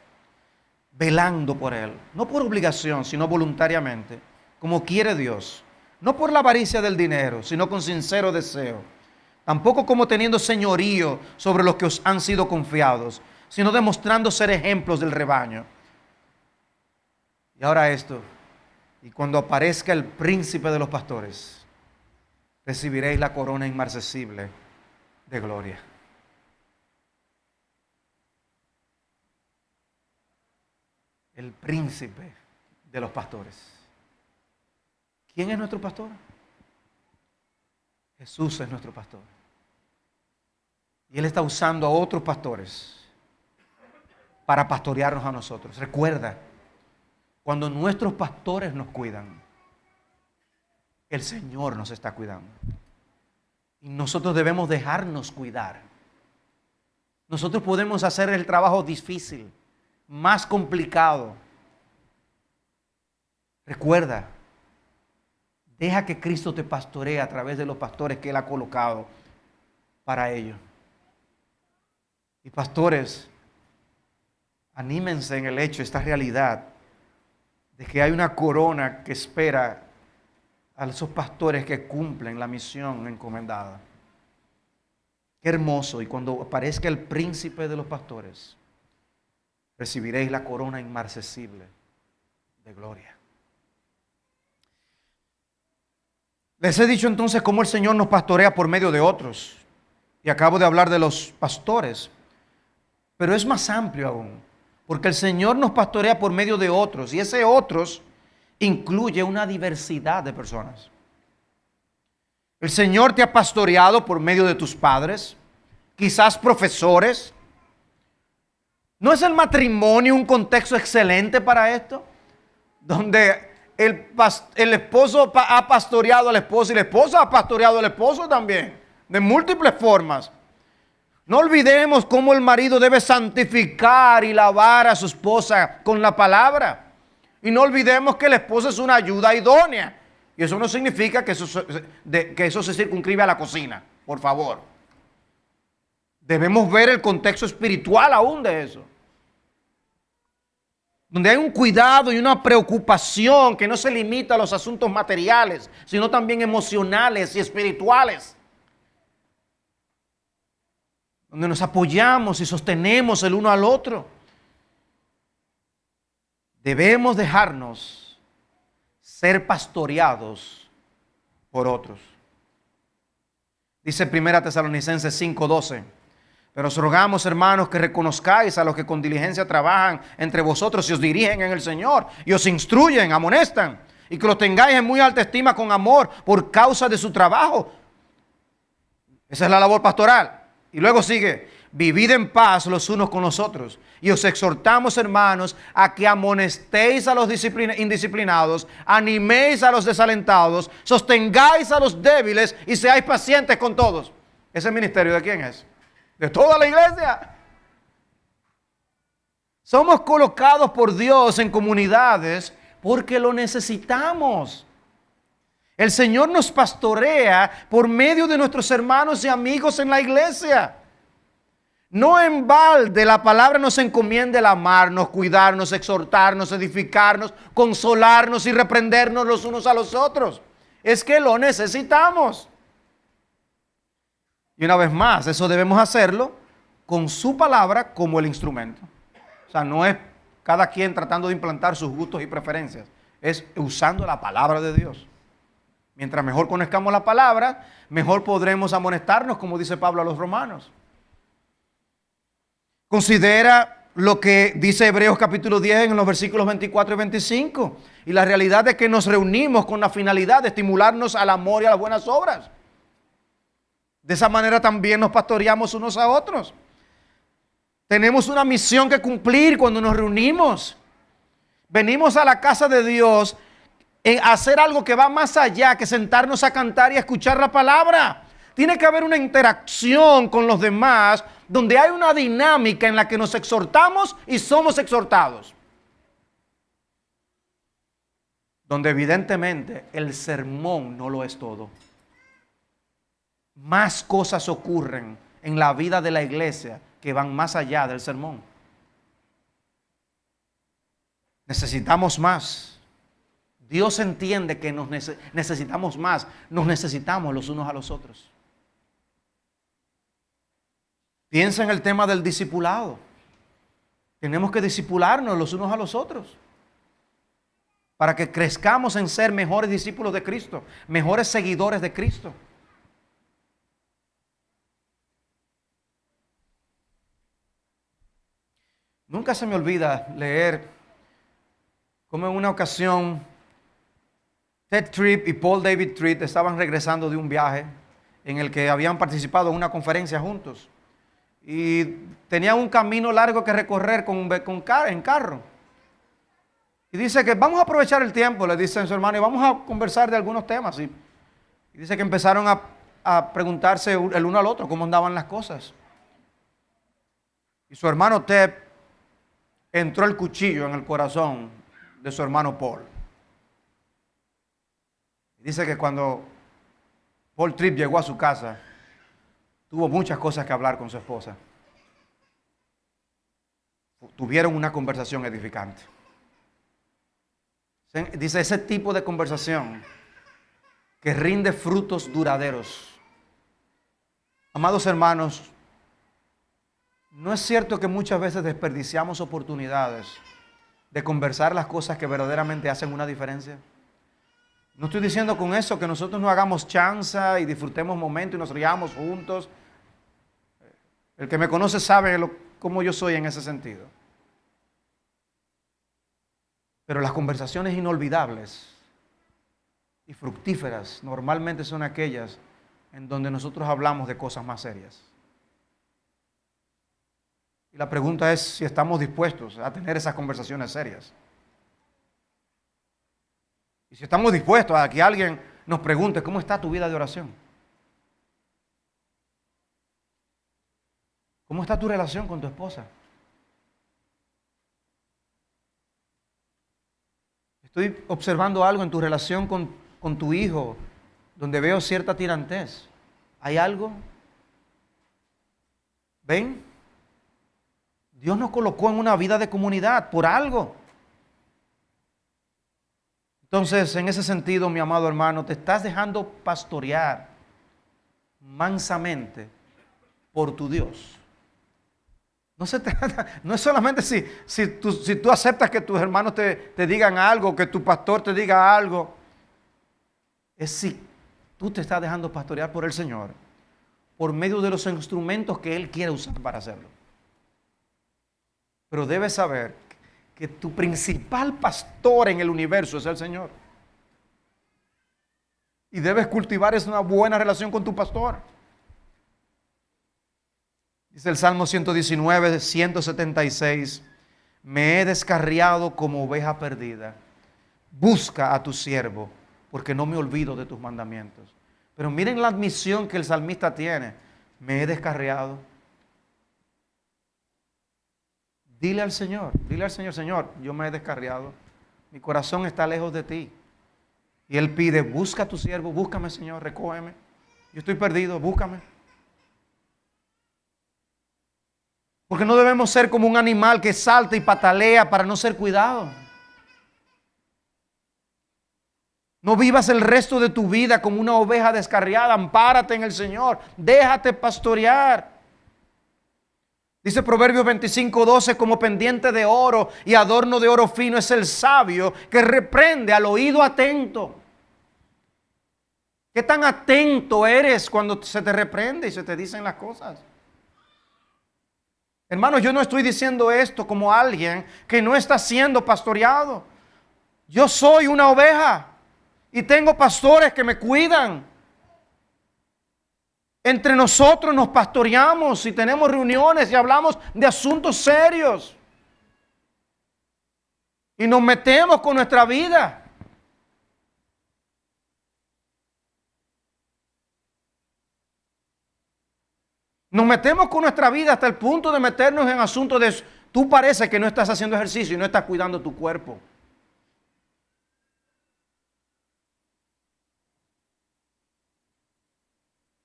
velando por él, no por obligación, sino voluntariamente, como quiere Dios, no por la avaricia del dinero, sino con sincero deseo, tampoco como teniendo señorío sobre los que os han sido confiados, sino demostrando ser ejemplos del rebaño. Y ahora esto, y cuando aparezca el príncipe de los pastores, recibiréis la corona inmarcesible de gloria. El príncipe de los pastores. ¿Quién es nuestro pastor? Jesús es nuestro pastor. Y Él está usando a otros pastores para pastorearnos a nosotros. Recuerda, Cuando nuestros pastores nos cuidan, el Señor nos está cuidando. Y nosotros debemos dejarnos cuidar. Nosotros podemos hacer el trabajo difícil, más complicado. Recuerda, deja que Cristo te pastoree a través de los pastores que Él ha colocado para ello. Y pastores, anímense en el hecho, esta realidad, de que hay una corona que espera a esos pastores que cumplen la misión encomendada. Qué hermoso. Y cuando aparezca el príncipe de los pastores, recibiréis la corona inmarcesible de gloria. Les he dicho entonces cómo el Señor nos pastorea por medio de otros. Y acabo de hablar de los pastores. Pero es más amplio aún. Porque el Señor nos pastorea por medio de otros. Y ese otros incluye una diversidad de personas. El Señor te ha pastoreado por medio de tus padres, quizás profesores. ¿No es el matrimonio un contexto excelente para esto? Donde el esposo ha pastoreado a la esposa y la esposa ha pastoreado al esposo también, de múltiples formas. No olvidemos cómo el marido debe santificar y lavar a su esposa con la palabra. Y no olvidemos que la esposa es una ayuda idónea. Y eso no significa que eso se circunscribe a la cocina, por favor. Debemos ver el contexto espiritual aún de eso. Donde hay un cuidado y una preocupación que no se limita a los asuntos materiales, sino también emocionales y espirituales. Donde nos apoyamos y sostenemos el uno al otro. Debemos dejarnos ser pastoreados por otros. Dice 1 Tesalonicenses 5:12. Pero os rogamos, hermanos, que reconozcáis a los que con diligencia trabajan entre vosotros y os dirigen en el Señor y os instruyen, amonestan, y que los tengáis en muy alta estima con amor por causa de su trabajo. Esa es la labor pastoral. Y luego sigue, vivid en paz los unos con los otros. Y os exhortamos, hermanos, a que amonestéis a los indisciplinados, animéis a los desalentados, sostengáis a los débiles y seáis pacientes con todos. ¿Ese ministerio de quién es? De toda la iglesia. Somos colocados por Dios en comunidades porque lo necesitamos. El Señor nos pastorea por medio de nuestros hermanos y amigos en la iglesia. No en balde la palabra nos encomienda el amarnos, cuidarnos, exhortarnos, edificarnos, consolarnos y reprendernos los unos a los otros. Es que lo necesitamos. Y una vez más, eso debemos hacerlo con su palabra como el instrumento. O sea, no es cada quien tratando de implantar sus gustos y preferencias. Es usando la palabra de Dios. Mientras mejor conozcamos la palabra, mejor podremos amonestarnos, como dice Pablo a los romanos. Considera lo que dice Hebreos capítulo 10 en los versículos 24 y 25. Y la realidad de que nos reunimos con la finalidad de estimularnos al amor y a las buenas obras. De esa manera también nos pastoreamos unos a otros. Tenemos una misión que cumplir cuando nos reunimos. Venimos a la casa de Dios a hacer algo que va más allá que sentarnos a cantar y a escuchar la palabra. Tiene que haber una interacción con los demás donde hay una dinámica en la que nos exhortamos y somos exhortados. Donde evidentemente el sermón no lo es todo. Más cosas ocurren en la vida de la iglesia que van más allá del sermón. Necesitamos más. Dios entiende que necesitamos más. Nos necesitamos los unos a los otros. Piensa en el tema del discipulado. Tenemos que discipularnos los unos a los otros para que crezcamos en ser mejores discípulos de Cristo, mejores seguidores de Cristo. Nunca se me olvida leer cómo en una ocasión Ted Tripp y Paul David Tripp estaban regresando de un viaje en el que habían participado en una conferencia juntos y tenían un camino largo que recorrer en carro. Y dice que vamos a aprovechar el tiempo, le dice a su hermano, y vamos a conversar de algunos temas. Y dice que empezaron a preguntarse el uno al otro cómo andaban las cosas. Y su hermano Ted entró el cuchillo en el corazón de su hermano Paul. Dice que cuando Paul Tripp llegó a su casa, tuvo muchas cosas que hablar con su esposa. Tuvieron una conversación edificante. Dice, ese tipo de conversación que rinde frutos duraderos. Amados hermanos, ¿no es cierto que muchas veces desperdiciamos oportunidades de conversar las cosas que verdaderamente hacen una diferencia? No estoy diciendo con eso que nosotros no hagamos chanza y disfrutemos momentos y nos riamos juntos. El que me conoce sabe cómo yo soy en ese sentido. Pero las conversaciones inolvidables y fructíferas normalmente son aquellas en donde nosotros hablamos de cosas más serias. Y la pregunta es si estamos dispuestos a tener esas conversaciones serias. Y si estamos dispuestos a que alguien nos pregunte, ¿cómo está tu vida de oración? ¿Cómo está tu relación con tu esposa? Estoy observando algo en tu relación con tu hijo, donde veo cierta tirantez. ¿Hay algo? ¿Ven? Dios nos colocó en una vida de comunidad por algo. Entonces, en ese sentido, mi amado hermano, te estás dejando pastorear mansamente por tu Dios. No se trata, no es solamente si tú aceptas que tus hermanos te digan algo, que tu pastor te diga algo. Es si tú te estás dejando pastorear por el Señor, por medio de los instrumentos que Él quiere usar para hacerlo. Pero debes saber que tu principal pastor en el universo es el Señor. Y debes cultivar una buena relación con tu pastor. Dice el Salmo 119, 176, me he descarriado como oveja perdida. Busca a tu siervo, porque no me olvido de tus mandamientos. Pero miren la admisión que el salmista tiene. Me he descarriado. Dile al Señor, Señor, yo me he descarriado. Mi corazón está lejos de ti. Y Él pide, busca a tu siervo, búscame, Señor, recógeme. Yo estoy perdido, búscame. Porque no debemos ser como un animal que salta y patalea para no ser cuidado. No vivas el resto de tu vida como una oveja descarriada. Ampárate en el Señor. Déjate pastorear. Dice Proverbios 25:12, como pendiente de oro y adorno de oro fino es el sabio que reprende al oído atento. ¿Qué tan atento eres cuando se te reprende y se te dicen las cosas? Hermanos, yo no estoy diciendo esto como alguien que no está siendo pastoreado. Yo soy una oveja y tengo pastores que me cuidan. Entre nosotros nos pastoreamos y tenemos reuniones y hablamos de asuntos serios. Y nos metemos con nuestra vida. Nos metemos con nuestra vida hasta el punto de meternos en asuntos de... Tú parece que no estás haciendo ejercicio y no estás cuidando tu cuerpo.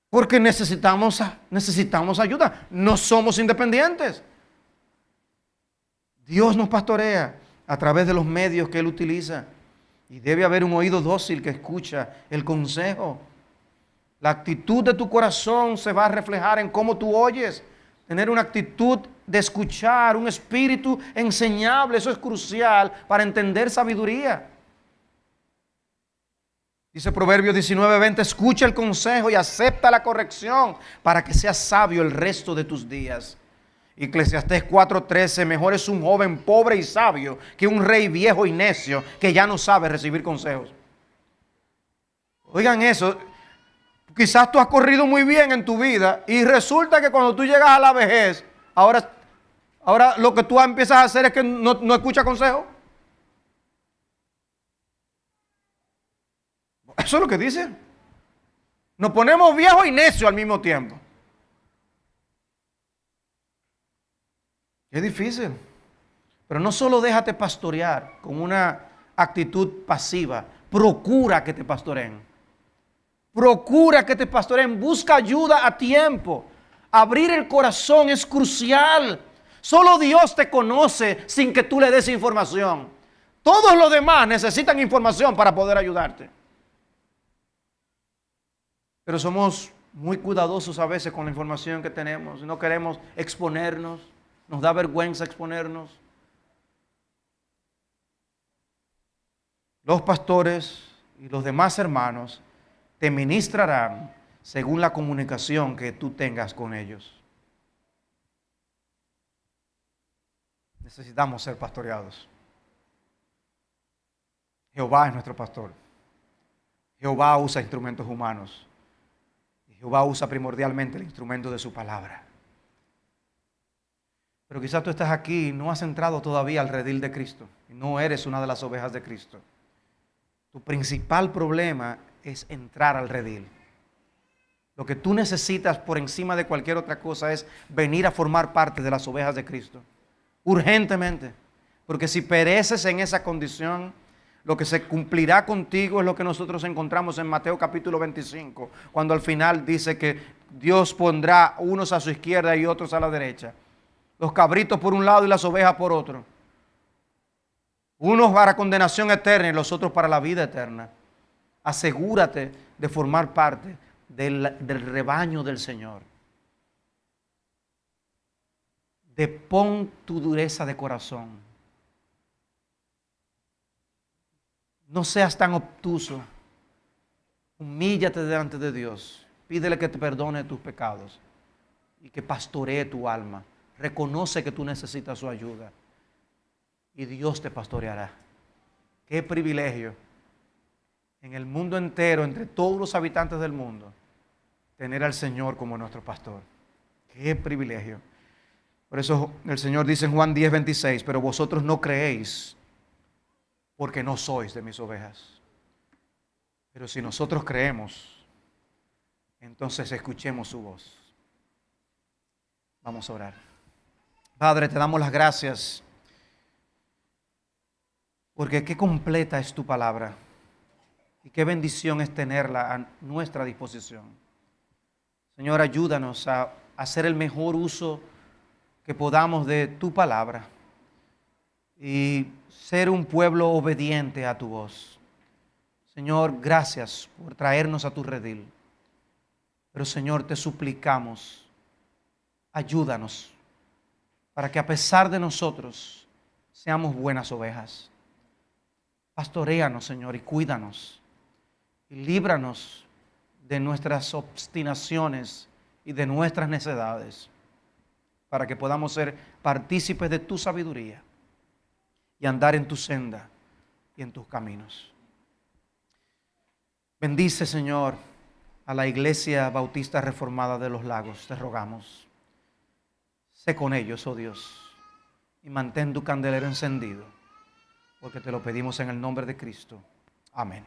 Porque necesitamos ayuda. No somos independientes. Dios nos pastorea a través de los medios que Él utiliza. Y debe haber un oído dócil que escucha el consejo. La actitud de tu corazón se va a reflejar en cómo tú oyes. Tener una actitud de escuchar, un espíritu enseñable, eso es crucial para entender sabiduría. Dice Proverbios 19:20, escucha el consejo y acepta la corrección para que seas sabio el resto de tus días. Eclesiastés 4:13, mejor es un joven pobre y sabio que un rey viejo y necio que ya no sabe recibir consejos. Oigan eso. Quizás tú has corrido muy bien en tu vida y resulta que cuando tú llegas a la vejez, ahora lo que tú empiezas a hacer es que no escuchas consejos. Eso es lo que dice. Nos ponemos viejos y necios al mismo tiempo. Es difícil. Pero no solo déjate pastorear con una actitud pasiva. Procura que te pastoreen. Procura que te pastoreen. Busca ayuda a tiempo. Abrir el corazón es crucial. Solo Dios te conoce sin que tú le des información. Todos los demás necesitan información para poder ayudarte. Pero somos muy cuidadosos a veces con la información que tenemos. No queremos exponernos. Nos da vergüenza exponernos. Los pastores y los demás hermanos te ministrarán según la comunicación que tú tengas con ellos. Necesitamos ser pastoreados. Jehová es nuestro pastor. Jehová usa instrumentos humanos. Y Jehová usa primordialmente el instrumento de su palabra. Pero quizás tú estás aquí y no has entrado todavía al redil de Cristo. Y no eres una de las ovejas de Cristo. Tu principal problema es entrar al redil. Lo que tú necesitas por encima de cualquier otra cosa es venir a formar parte de las ovejas de Cristo. Urgentemente. Porque si pereces en esa condición, lo que se cumplirá contigo es lo que nosotros encontramos en Mateo capítulo 25, cuando al final dice que Dios pondrá unos a su izquierda y otros a la derecha. Los cabritos por un lado y las ovejas por otro. Unos para condenación eterna y los otros para la vida eterna. Asegúrate de formar parte del rebaño del Señor. Depón tu dureza de corazón. No seas tan obtuso. Humíllate delante de Dios. Pídele que te perdone tus pecados y que pastoree tu alma. Reconoce que tú necesitas su ayuda y Dios te pastoreará. Qué privilegio en el mundo entero, entre todos los habitantes del mundo, tener al Señor como nuestro pastor. Qué privilegio. Por eso el Señor dice en Juan 10:26, pero vosotros no creéis porque no sois de mis ovejas. Pero si nosotros creemos, entonces escuchemos su voz. Vamos a orar. Padre, te damos las gracias porque qué completa es tu palabra y qué bendición es tenerla a nuestra disposición. Señor, ayúdanos a hacer el mejor uso que podamos de tu palabra y ser un pueblo obediente a tu voz. Señor, gracias por traernos a tu redil. Pero Señor, te suplicamos, ayúdanos para que a pesar de nosotros seamos buenas ovejas. Pastoréanos, Señor, y cuídanos. Y líbranos de nuestras obstinaciones y de nuestras necedades, para que podamos ser partícipes de tu sabiduría y andar en tu senda y en tus caminos. Bendice, Señor, a la Iglesia Bautista Reformada de los Lagos, te rogamos. Sé con ellos, oh Dios, y mantén tu candelero encendido, porque te lo pedimos en el nombre de Cristo. Amén.